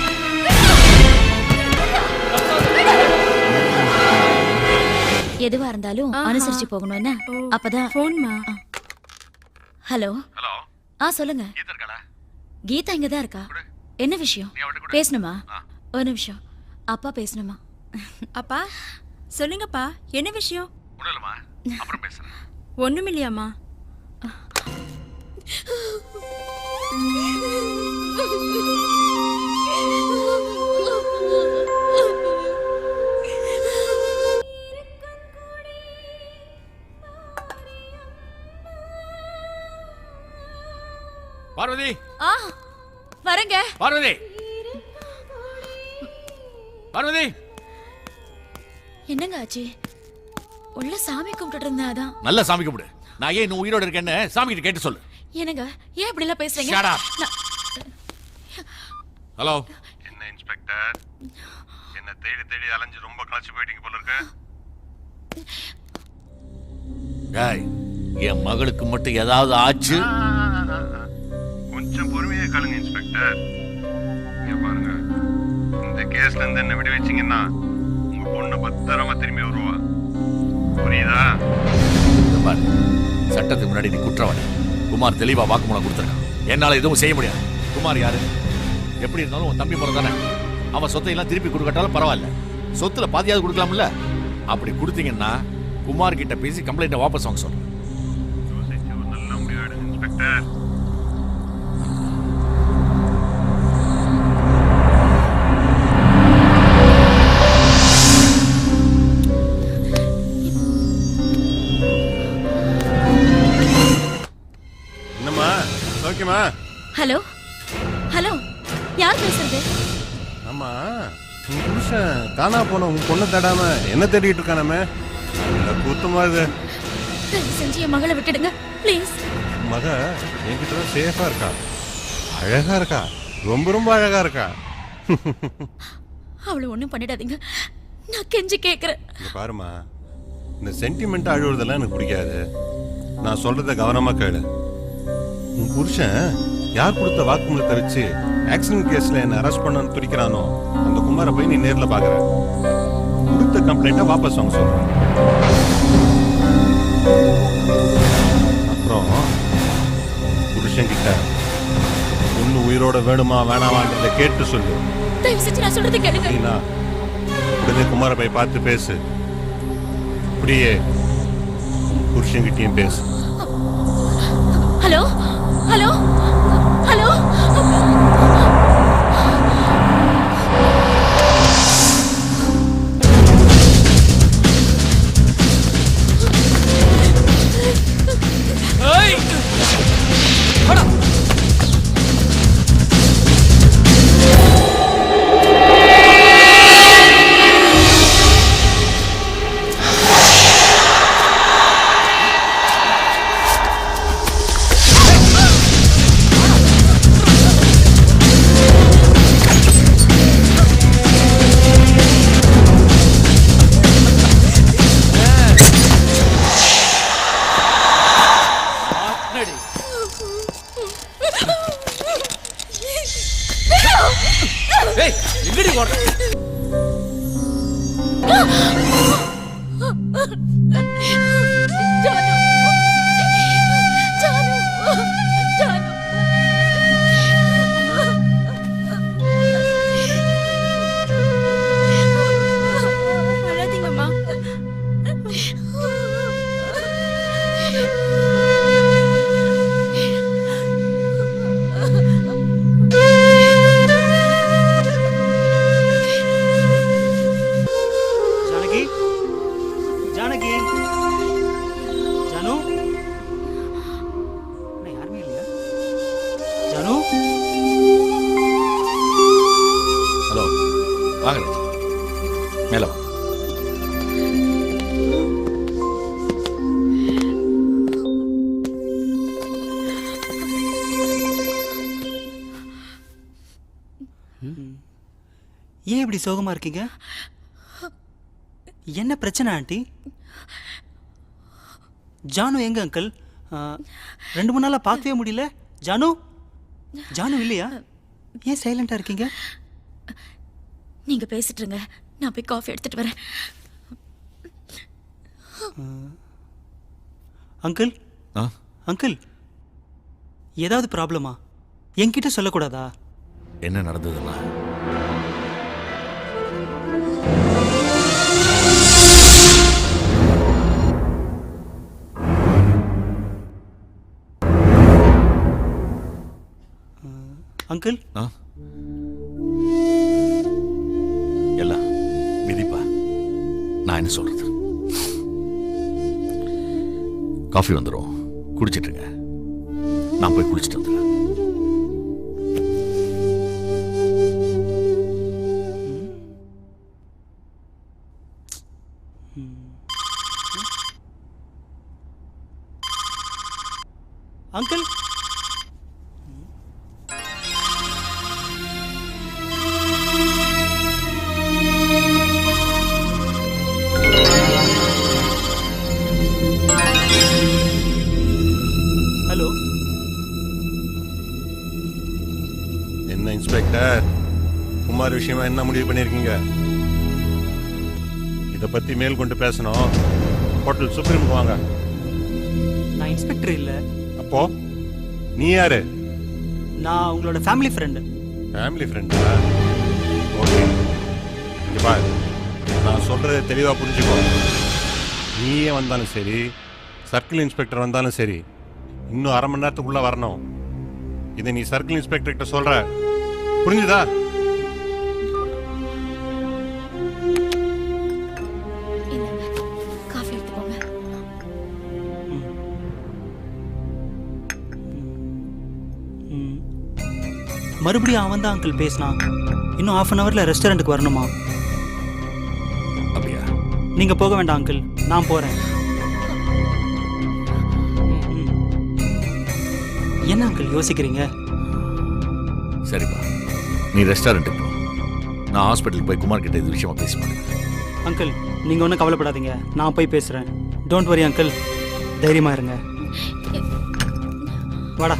எதுவா இருந்தாலும் அனுசரிச்சு போகணும் என்ன? அப்பதான் போன்மா. ஹலோ. சொல்லுங்க. கீதா இங்க தான் இருக்கா. என்ன விஷயம்? பேசணுமா? ஒரு நிமிஷம். அப்பா பேசணுமா? அப்பா சொல்லுங்கப்பா, என்ன விஷயம்? அப்புறம் பேசுறேன். ஒண்ணும் இல்லையாமா? பார்வதி, வரங்க. பார்வதி, பார்வதி. என்னங்க ஆச்சு? உள்ள சாமி கும்பிட்டு இருந்தேன், அதான். நல்ல சாமி கும்பிடு. நான் ஏன் இன்னும் உயிரோட இருக்கேன்னு சாமி கிட்ட கேட்டு சொல்லு. என்னங்க ஏன் இப்படி எல்லாம் பேசுறீங்க? Shut up. ஹலோ. என்ன இன்ஸ்பெக்டர், என்ன தேடி தேடி அலைஞ்சு ரொம்ப களைச்சு போயிட்டீங்க போல இருக்கு. டேய், என் மகளுக்கு மட்டும் ஏதாவது ஆச்சு, கொஞ்சம் பொறுமையா கேளுங்க இன்ஸ்பெக்டர். இங்க பாருங்க, இந்த கேஸ்ல இருந்து என்ன விடுவிச்சீங்கன்னா உங்க பொண்ணு பத்திரமா திரும்பி வருவா. புரியுதா? இங்க பாரு, சட்டத்துக்கு முன்னாடி நீ குற்றவாளி. குமார் தெளிவா வாக்குமூலம் கொடுத்துருக்கான். என்னால எதுவும் செய்ய முடியாது. குமார் யாரு? எப்படி இருந்தாலும் உன் தம்பி போறதானே. அவன் சொத்தை எல்லாம் திருப்பி கொடுக்கட்டாலும் பரவாயில்ல, சொத்துல பாதியாவது கொடுக்கலாம்ல. அப்படி கொடுத்தீங்கன்னா குமார் கிட்ட பேசி கம்ப்ளைண்ட்டை வாபஸ் வாங்க சொல்றேன். நல்ல முடிவு இன்ஸ்பெக்டர். என்னம்மா ஓகேமா? ஹலோ ஹலோ, யார் பேசுறது? ஆமா, உன் புருஷன் காணா போன உன் பொண்ணை தேடாம என்ன தேடிட்டு இருக்கானமே, கூத்தமா இது. தயவு செஞ்சு என் மகளை விட்டுடுங்க ப்ளீஸ். மக என்கிட்ட தான் சேஃபா இருக்கா, அழகா இருக்கா, ரொம்ப ரொம்ப அழகா இருக்கா. அவளை ஒண்ணும் பண்ணிடாதீங்க, நான் கெஞ்சி கேக்குறேன். இங்க பாருமா, இந்த சென்டிமெண்ட் அழுவுறதெல்லாம் எனக்கு பிடிக்காது. நான் சொல்றத கவனமா கேளு. உன் புருஷன் யார் கொடுத்த வாக்குமூலத்தை வச்சு ஆக்சிடென்ட் கேஸ்ல என்ன அரெஸ்ட் பண்ண துடிக்கிறானோ அந்த குமாரை போய் நீ நேர்ல பாக்குற. கொடுத்த கம்ப்ளைண்ட்டை வாபஸ் வாங்க சொல்ற. அப்புறம் புருஷன் கிட்ட பொண்ணு உயிரோட வேணுமா வேணாமான்றத கேட்டு சொல்லு. தயவு செஞ்சு நான் சொல்றது கேளுங்க. நீனா உடனே குமாரை போய் பார்த்து பேசு. அப்படியே புருஷன் கிட்டயும் பேசு. ஹலோ ஹலோ ஹலோ, எங்கடி ஓடுற? அழாதீங்கம்மா. ஜானகி, ஜானகி, ஜானு, என்ன யாருமே இல்லையா? ஜானு, ஹலோ, வாங்க ராஜா. மேல வா. ஏன் இப்படி சோகமா இருக்கீங்க? என்ன பிரச்சனை ஆண்டி? ஜானு எங்க அங்கிள்? 2-3 நாளா பார்க்கவே முடியல. ஜானு, ஜானு இல்லையா? ஏன் சைலண்டா இருக்கீங்க? நீங்க பேசிட்டு இருங்க, நான் போய் காஃபி எடுத்துட்டு வரேன். அங்கிள், அங்கிள், ஏதாவது ப்ராப்ளமா? என்கிட்ட சொல்லக்கூடாதா? என்ன நடந்ததுன்னா, அங்கிள், எல்லாம் விதிப்பா. நான் என்ன சொல்றது? காஃபி வந்துடும், குடிச்சிட்டுங்க. நான் போய் குளிச்சுட்டு வந்துடுறேன். அங்கிள், என்ன இன்ஸ்பெக்டர் குமார் விஷயமா என்ன முடிவு பண்ணிருக்கீங்க? இத பத்தி மேல் கொண்டு பேசணும். ஹோட்டல் சுப்ரீம்க்கு வாங்க. நான் இன்ஸ்பெக்டர் இல்ல. அப்போ நீ யாரு? நான் உங்களோட ஃபேமிலி ஃப்ரெண்டு. ஃபேமிலி ஃப்ரெண்டா? ஓகே. இங்க பாரு, நான் சொல்றதை தெளிவா புரிஞ்சுக்கோ. நீயே வந்தாலும் சரி, சர்க்கிள் இன்ஸ்பெக்டர் வந்தாலும் சரி, இன்னும் அரை மணி நேரத்துக்குள்ள வரணும். இதை நீ சர்க்கிள் இன்ஸ்பெக்டர் கிட்ட சொல்ற, புரிஞ்சுதா? காஃபி எடுத்துக்கோங்க. மறுபடியும் அவன் தான் அங்கிள் பேசினான். இன்னும் half an hourல ரெஸ்டாரண்ட்டுக்கு வரணுமா? அப்படியா? நீங்க போக வேண்டாம் அங்கிள், நான் போறேன். என்ன அங்கிள் யோசிக்கிறீங்க? சரிப்பா, நீ ரெஸ்டாரண்ட்டுக்கு போ. நான் ஹாஸ்பிட்டலுக்கு போய் குமார் கிட்ட இது விஷயமா பேசுவேன். அங்கிள் நீங்க ஒன்றும் கவலைப்படாதீங்க, நான் போய் பேசுறேன். டோன்ட் வரி அங்கிள், தைரியமா இருங்க. வாடா.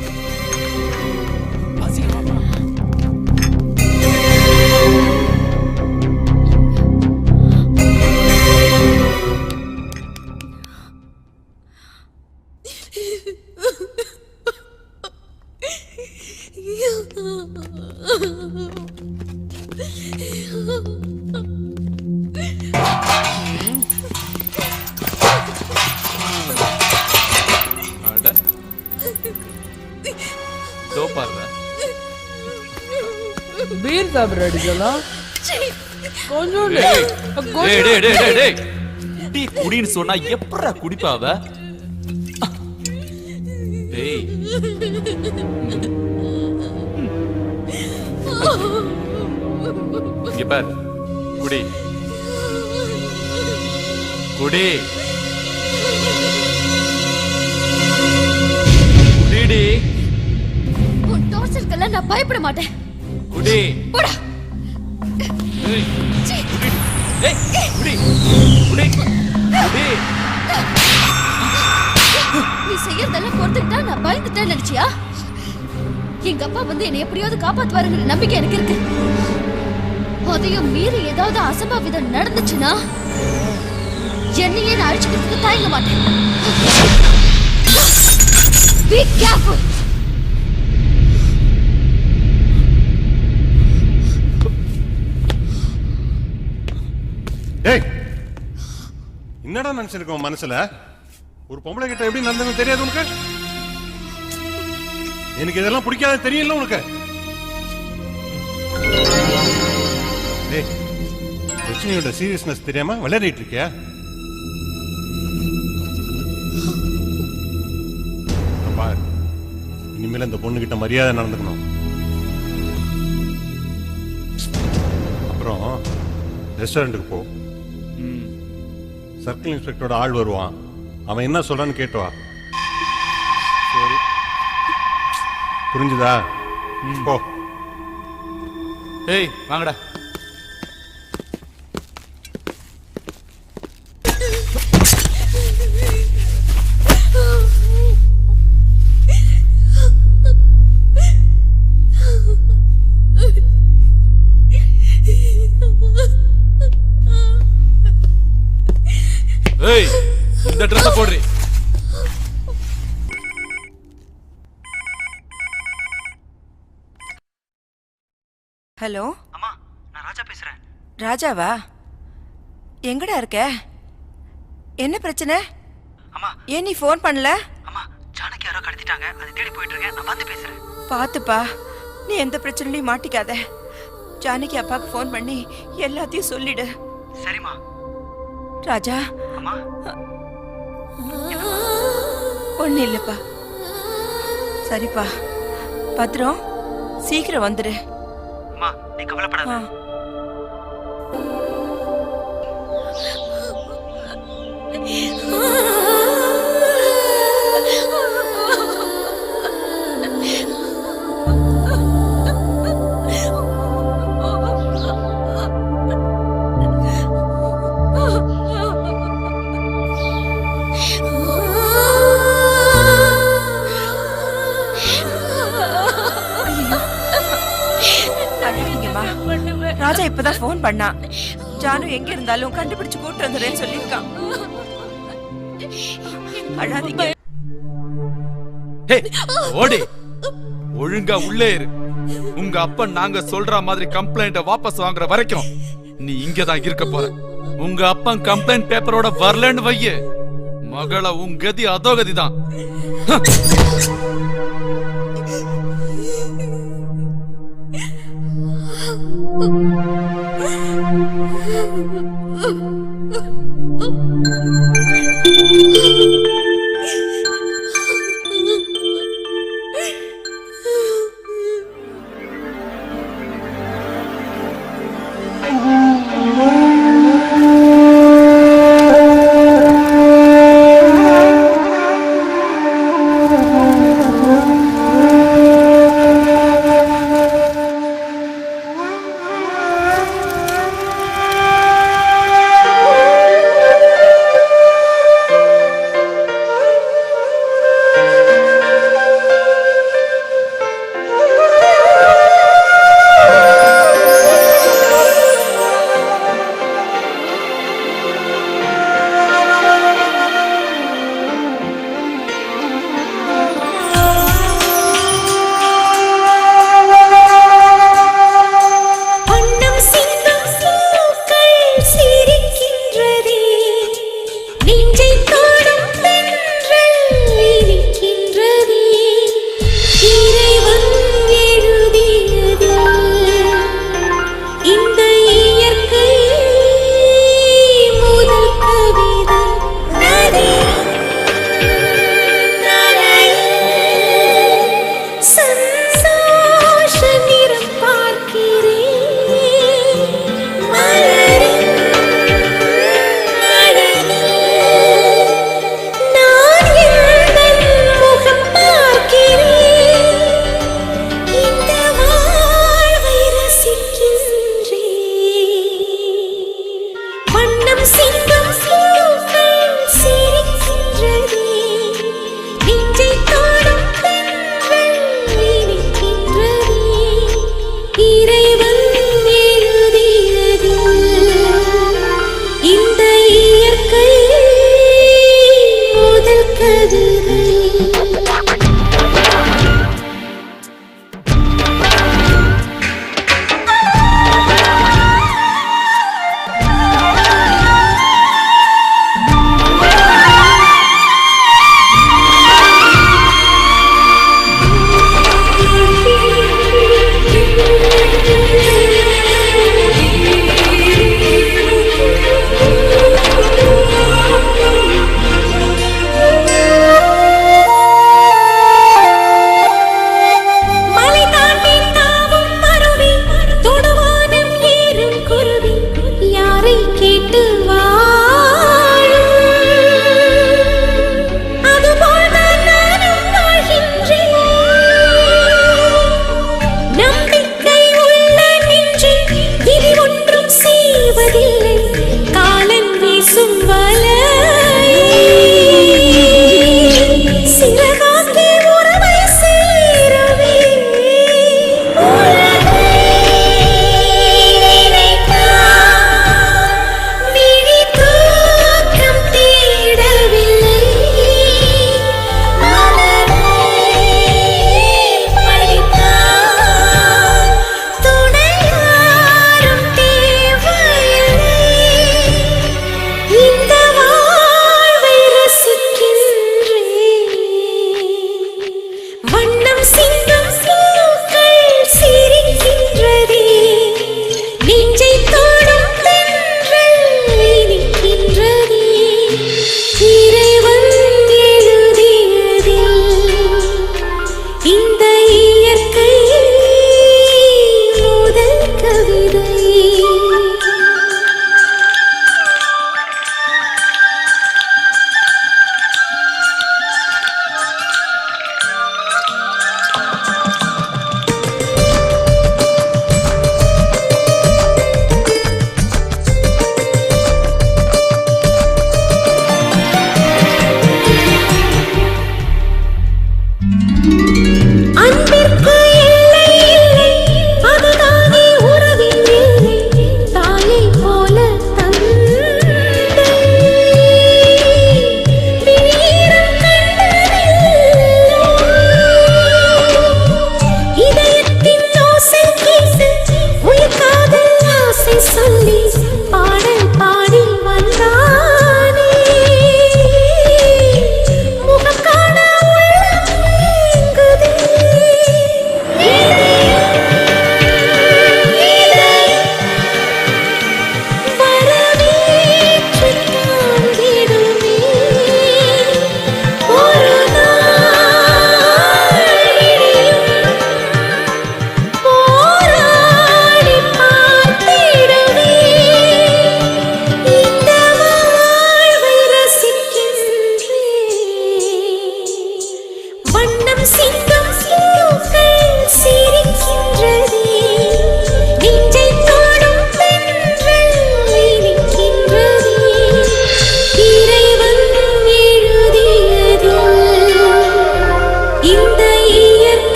பீர் சாப்பிட்ற அடிக்கலாம் கொஞ்சம் குடின்னு சொன்னா எப்படா குடிப்பாவ? இங்க பார், குடி குடி குடிடி. உன் டார்ச்சருக்கெல்லாம் நான் பயப்பட மாட்டேன். குடி போடா. ஏய், குடி. ஏய், குடி குடி குடி. நீ செய்யறதெல்லாம் பொறுத்துக்கிட்டா நான் பயந்துட்டேன்னு நினைச்சியா? எங்க அப்பா வந்து என்னை எப்படியாவது காப்பாத்துவாருங்கிற நம்பிக்கை எனக்கு இருக்கு. அதையும் மீறி ஏதாவது அசம்பாவிதம் நடந்துச்சுன்னா என்னையே நான் அழிச்சுக்கிறதுக்கு தயங்க மாட்டேன். Be careful. ஏய், என்னடா நினைச்சிருக்கோம் மனசுல? ஒரு பொம்பளை கிட்ட எப்படி நடந்ததுன்னு தெரியாது உனக்கு? எனக்கு இதெல்லாம் பிடிக்காத தெரியல உனக்கு? ஏய், பிரச்சனையோட சீரியஸ்னஸ் தெரியாம விளையாடிட்டு இருக்கியா? பாரு, இனிமேல் இந்த பொண்ணு கிட்ட மரியாதை நடந்துக்கணும். அப்புறம் ரெஸ்டாரண்ட்டுக்கு போ. சர்க்கிள் இன்ஸ்பெக்டரோட ஆள் வருவான், அவன் என்ன சொல்றான்னு கேட்டு வா. சரி, புரிஞ்சுதா? போ. ஏய் வாங்கடா. ஏய், இந்த ட்ரெஸ் போடுறீ. ஹலோ அம்மா, நான் ராஜா பேசுறேன். ராஜாவா? எங்கடா இருக்க? என்ன பிரச்சனை? அம்மா, ஏன் நீ ஃபோன் பண்ணல? அம்மா, ஜானகி யாரோ கடத்திட்டாங்க, அதை தேடி போயிட்டு இருக்கேன். நான் பார்த்து பேசுறேன். பாத்துப்பா, நீ எந்த பிரச்சனையும் மாட்டிக்காத. ஜானகி அப்பாவுக்கு ஃபோன் பண்ணி எல்லாத்தையும் சொல்லிடு. சரிம்மா. ராஜா. அம்மா, ஒண்ணு இல்லப்பா. சரிப்பா, பத்திரம், சீக்கிரம் வந்துடு. அம்மா, நீ கவலைப்படாத. இப்பதான் ஃபோன் பண்ணா. ஜானு எங்க இருந்தாலும் கண்டுபிடிச்சு கூட்டு வந்துடுறேன்னு சொல்லியிருக்கான். அழாதீங்க. ஹே, ஓடி ஒழுங்கா உள்ளே இரு. உங்க அப்பா நாங்க சொல்ற மாதிரி கம்ப்ளைண்ட வாபஸ் வாங்குற வரைக்கும் நீ இங்கதான் இருக்க போற. உங்க அப்பா கம்ப்ளைண்ட் பேப்பரோட வரலன்னு வைய மகள உன் கதி அதோகதி தான்.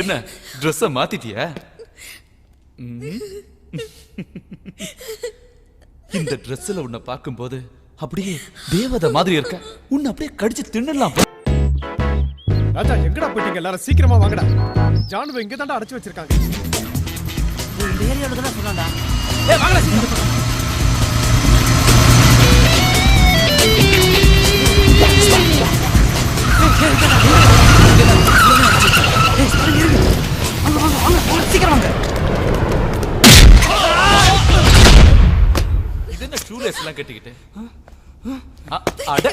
என்ன ட்ரெஸ்ஸ மாத்திட்டியா? இந்த ட்ரெஸ்ல உன்னை பார்க்கும்போது அப்படியே தேவதை மாதிரி இருக்க. உன்னை அப்படியே கடிச்சு தின்னலாம். ராஜா எங்கடா போயிட்டீங்க எல்லாரும்? சீக்கிரமா வாங்கடா. ஜானுவை இங்க தாண்டா அடைச்சு வச்சிருக்காங்க. இந்த ஏரியாவுல தான சொன்னாடா. ஏய் வாங்கடா சீக்கிரம். இது என்ன ஷூலேஸ் எல்லாம் கட்டிக்கிட்டு? அட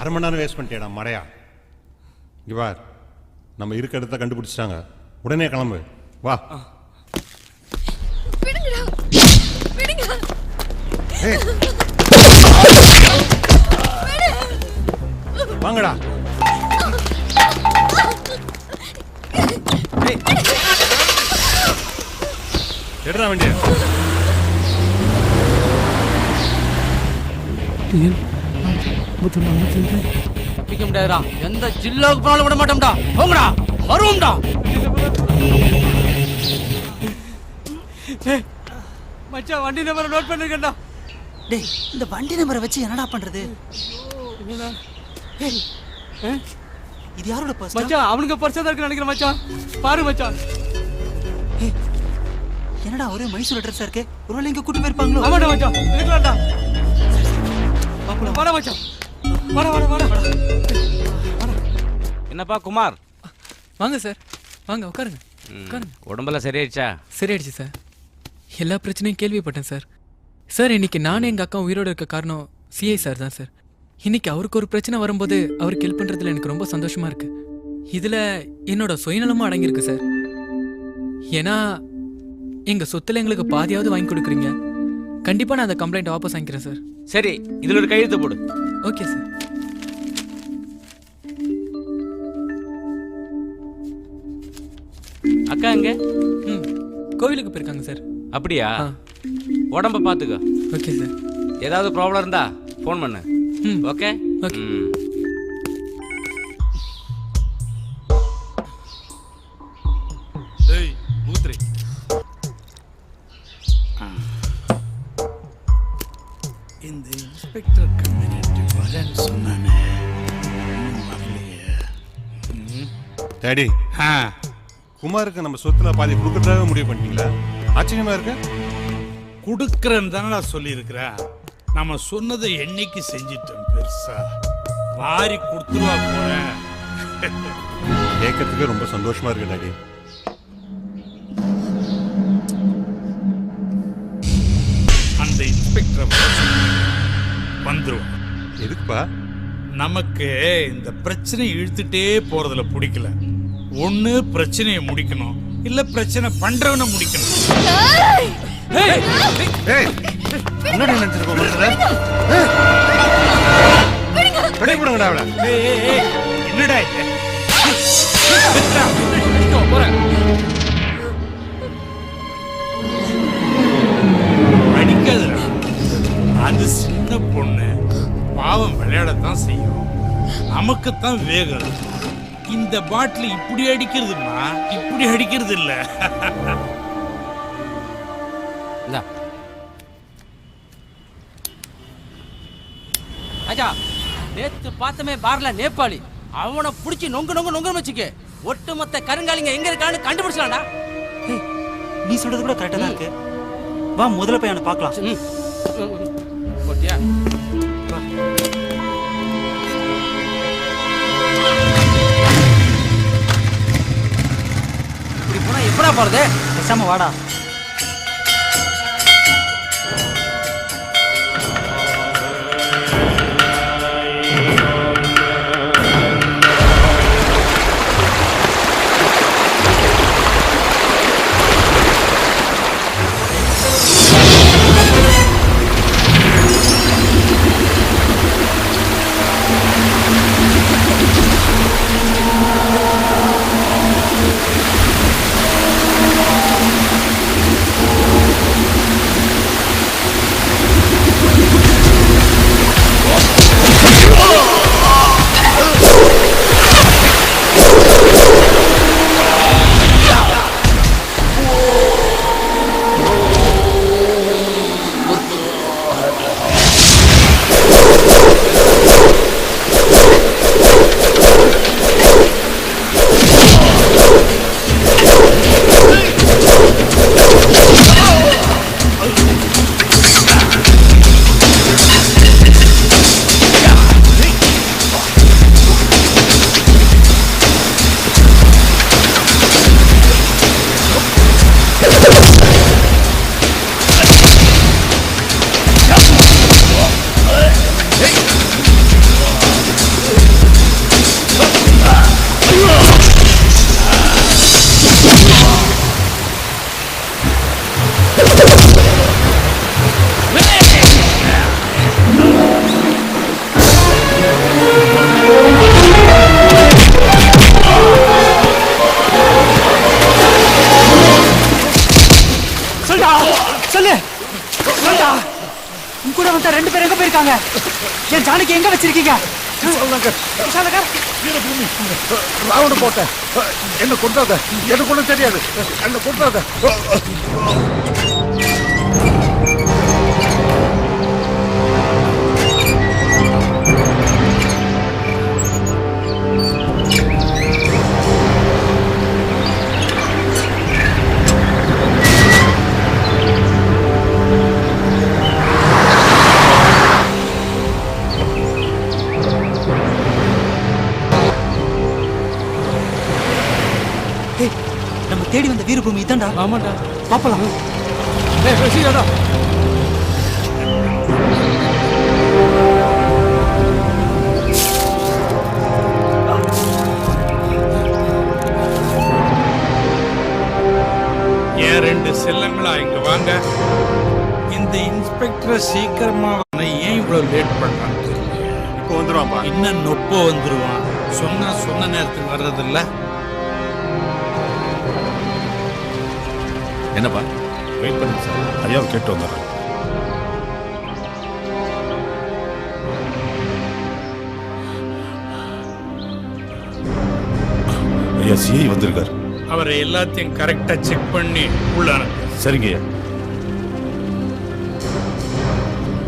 அரை மணி நேரம் வேஸ்ட் பண்ணிட்டேடா மடையா. இங்க பார், நம்ம இருக்க இடத்த கண்டுபிடிச்சிட்டாங்க. உடனே கிளம்பு. வா. வாங்கடா. எடுறா வண்டிய. தப்பிக்க முடியாதுடா. எந்த ஜில்லாவுக்கு போனாலும் விட மாட்டோம்டா. போங்கடா, வருவோம்டா. மச்சான் வண்டி நம்பரை நோட் பண்ணிருக்கேன்டா. டேய், இந்த வண்டி நம்பரை வச்சு என்னடா பண்றது? இது யாரோட பர்ஸ்? மச்சான் அவனுக்கு பர்ஸா தான் இருக்கு நினைக்கிறேன் மச்சான். பாரு மச்சான். என்னடா ஒரே மைசூர் அட்ரஸா இருக்கு? ஒருவேளை இங்க கூட்டி போயிருப்பாங்களோ? ஆமாடா மச்சான், இருக்கலாம்டா. வாடா மச்சான், வாடா வாடா வாடா. என்னப்பா குமார்? வாங்க சார், வாங்க உட்காருங்க. உட்காருங்க. உடம்பெல்லாம் சரியாயிடுச்சா? சரியாயிடுச்சு சார். எல்லா பிரச்சனையும் கேள்விப்பட்டேன் சார். சார் இன்னைக்கு நானும் எங்கள் அக்கா உயிரோடு இருக்க காரணம் சிஐ சார் தான் சார். இன்னைக்கு அவருக்கு ஒரு பிரச்சனை வரும்போது அவருக்கு ஹெல்ப் பண்ணுறதுல எனக்கு ரொம்ப சந்தோஷமா இருக்கு. இதில் என்னோட சுயநலமும் அடங்கியிருக்கு சார். ஏன்னா எங்கள் சொத்துல எங்களுக்கு பாதியாவது வாங்கி கொடுக்குறீங்க. கண்டிப்பாக நான் அந்த கம்ப்ளைண்ட் வாபஸ் வாங்கிக்கிறேன் சார். சரி, இதில் ஒரு கையெழுத்து போடு. Okay sir. அக்கா எங்க? கோவிலுக்கு போயிருக்காங்க சார். அப்படியா? உடம்ப பார்த்துக்கோ. Okay sir. ஏதாவது ப்ராப்ளம் இருந்தா ஃபோன் பண்ணு. Okay okay. ஏய் மூத்ரி, இந்த இன்ஸ்பெக்டர் கம்யூனிட்டி வரேன்னு சொன்னானே, வரலையே. டேடி, குமாருக்கு நம்ம சொத்துல பாதி கொடுக்கறதாவே முடிவு பண்ணிட்டீங்களா? ஆச்சரியமா இருக்கு. கொடுக்கறேன்னு தானே நான் சொல்லியிருக்கிறேன். நம்ம சொன்னதை என்னைக்கு செஞ்சிட்டோம் பெருசா. வாரி கொடுத்துருவா போறேன். கேட்கறதுக்கு ரொம்ப சந்தோஷமா இருக்கு டாடி. அந்த இன்ஸ்பெக்டர் வந்துருவோம். எதுக்குப்பா? நமக்கு இந்த பிரச்சனை இழுத்துட்டே போறதுல பிடிக்கல. ஒண்ணு பிரச்சனையை முடிக்கணும், இல்ல பிரச்சனை பண்றவனை முடிக்கணும். என்னடி நினைச்சிருக்கோம் மனசுல? கடைபிடுங்கடா அவளை. என்னடா இது? அடிக்காதுடா. அது சின்ன பொண்ணு, பாவம் விளையாடத்தான் செய்யும். நமக்குத்தான் வேகம். இந்த பாட்டில் இப்படி அடிக்கிறதுமா, இப்படி அடிக்கிறது இல்ல. ராஜா நேத்து பார்த்தமே பார்ல நேபாளி அவனை புடிச்சு நொங்கு நொங்கு நொங்கு வச்சுக்க ஒட்டுமொத்த கருங்காலிங்க எங்க இருக்கான்னு கண்டுபிடிச்சலாம்டா. நீ சொல்றது கூட கரெக்டா தான் இருக்கு. வா முதல்ல போய் அவனை பார்க்கலாம். போட்டியா? இப்படி போனா எப்படா போறது? பேசாம வாடா. என் ஜானகி எங்க வச்சிருக்கீங்க? ராவண போட்ட என்ன கொண்டாத, எனக்கு ஒண்ணும் தெரியாது, என்ன கொண்டாத. நம்ம தேடி வந்த வீரபூமி இதான்டா. ஆமாடா, பாப்பலாம். ஏன் ரெண்டு செல்லங்களா இங்க வாங்க. இந்த இன்ஸ்பெக்டர் சீக்கிரமா ஏன் இவ்வளவு லேட் பண்றாங்க? இப்போ வந்துருவான்பா. இன்னும் நொப்ப வந்துருவான். சொன்ன நேரத்துக்கு வர்றதில்ல. என்னப்பா? வெயிட் பண்ணுங்க சார், ஐயாவை கேட்டு வந்துடுறேன். ஐயா சிஐ வந்திருக்காரு. அவரை எல்லாத்தையும் கரெக்டா செக் பண்ணி உள்ள அனுப்பு. சரிங்க ஐயா.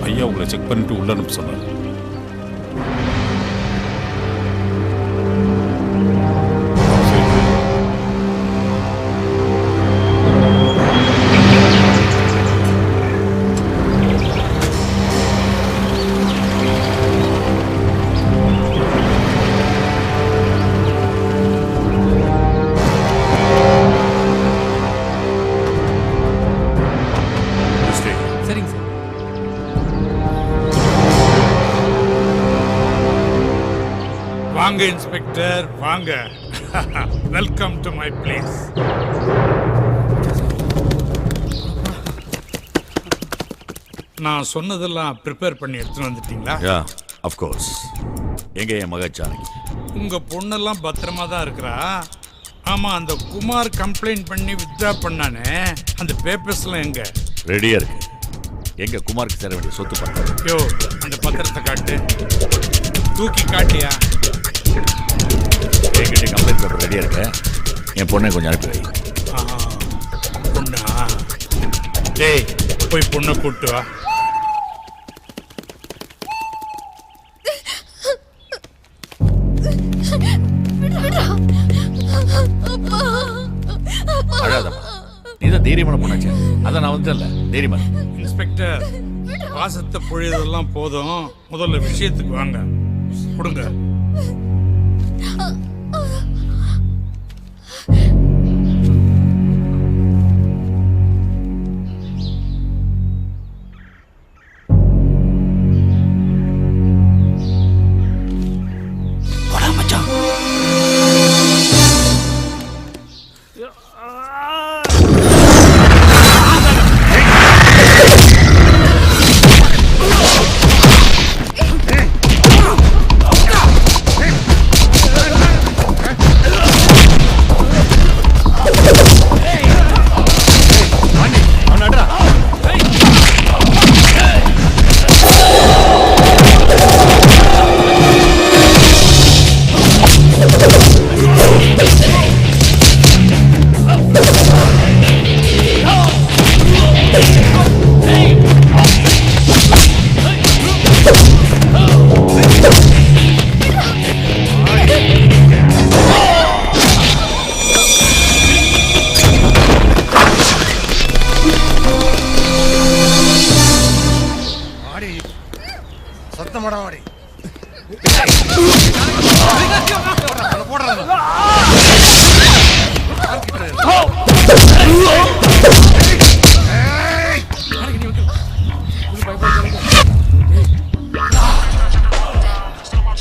ஐயா உங்களை செக் பண்ணிட்டு உள்ள அனுப்ப சொன்னார். சரிங்க சார். வாங்க இன்ஸ்பெக்டர் வாங்க. Welcome to my place. நான் சொன்னதெல்லாம் ப்ரிப்பேர் பண்ணி எடுத்துட்டு வந்துட்டீங்களா? Yeah of course. எங்க என் மக ஜானகி? உங்க பொண்ணெல்லாம் பத்திரமா தான் இருக்கிறா. ஆமா, அந்த குமார் கம்ப்ளைண்ட் பண்ணி வித்ட்ரா பண்ணானே, அந்த பேப்பர்ஸ்லாம் எங்க? ரெடியா இருக்கு. எங்க குமாருக்கு சேர வேண்டிய சொத்து பத்திரம். யோ, அந்த பத்திரத்தை காட்டு. தூக்கி காட்டியா? என்கிட்ட கம்ப்ளைண்ட் பேப்பர் ரெடியா இருக்கு. என் பொண்ணை கொஞ்சம் அனுப்பி வை. பொண்ணா? டேய், போய் பொண்ணை கூட்டு வா. அழாதம்மா, நீதான் தைரியமான பொண்ணாச்சே, அதான் நான் வந்துட்டேன்ல, தைரியமா இரு. இன்ஸ்பெக்டர், பாசத்தை பொழியதெல்லாம் போதும், முதல்ல விஷயத்துக்கு வாங்க. கொடுங்க.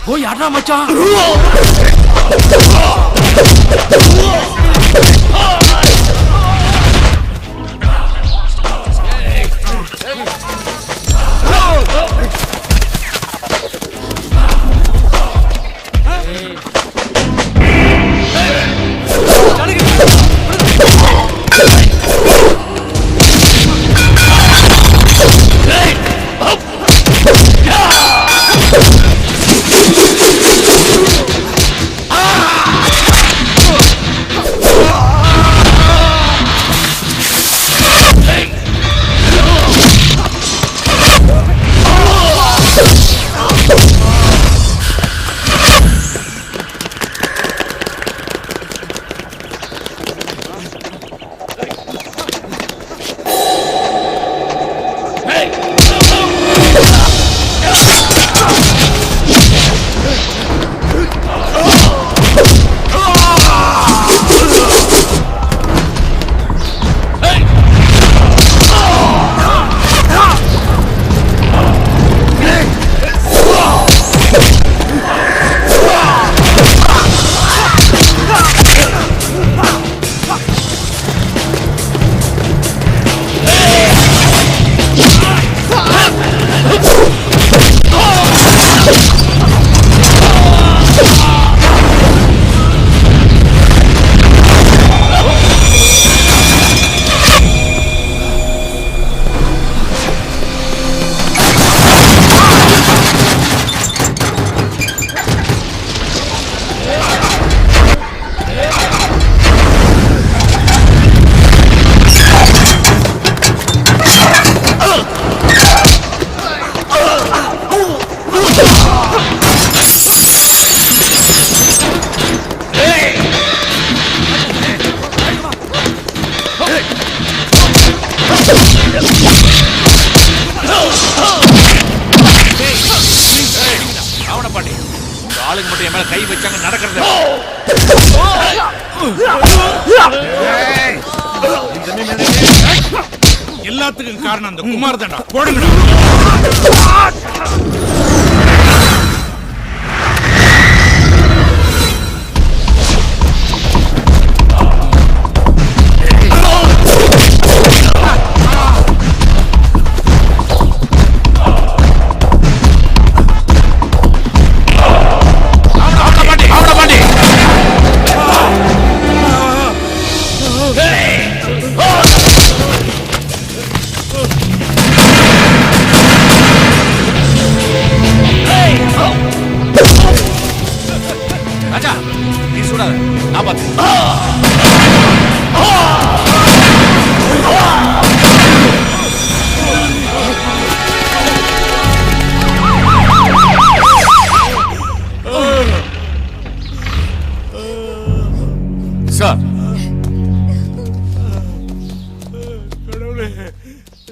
போய் அடா மச்சான். ஆளுங்க மட்டும் என் மேல கை வச்சாங்க நடக்கிறது. எல்லாத்துக்கும் காரணம் அந்த குமார் தான்டா. போடுங்கடா.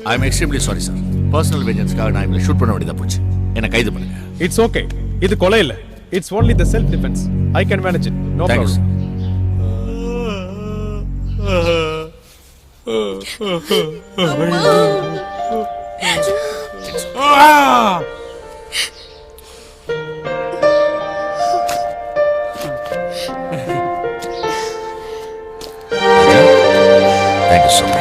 I am extremely sorry sir. Personal வெஞ்சன்ஸ்க்காக நான் இவங்களை ஷூட் பண்ண வேண்டியதா போச்சு. என்னை கைது பண்ணுங்க. It's okay. இது கொலை இல்ல. It's only the self defense. I can manage it. No Thank you, problem. Thank you so much.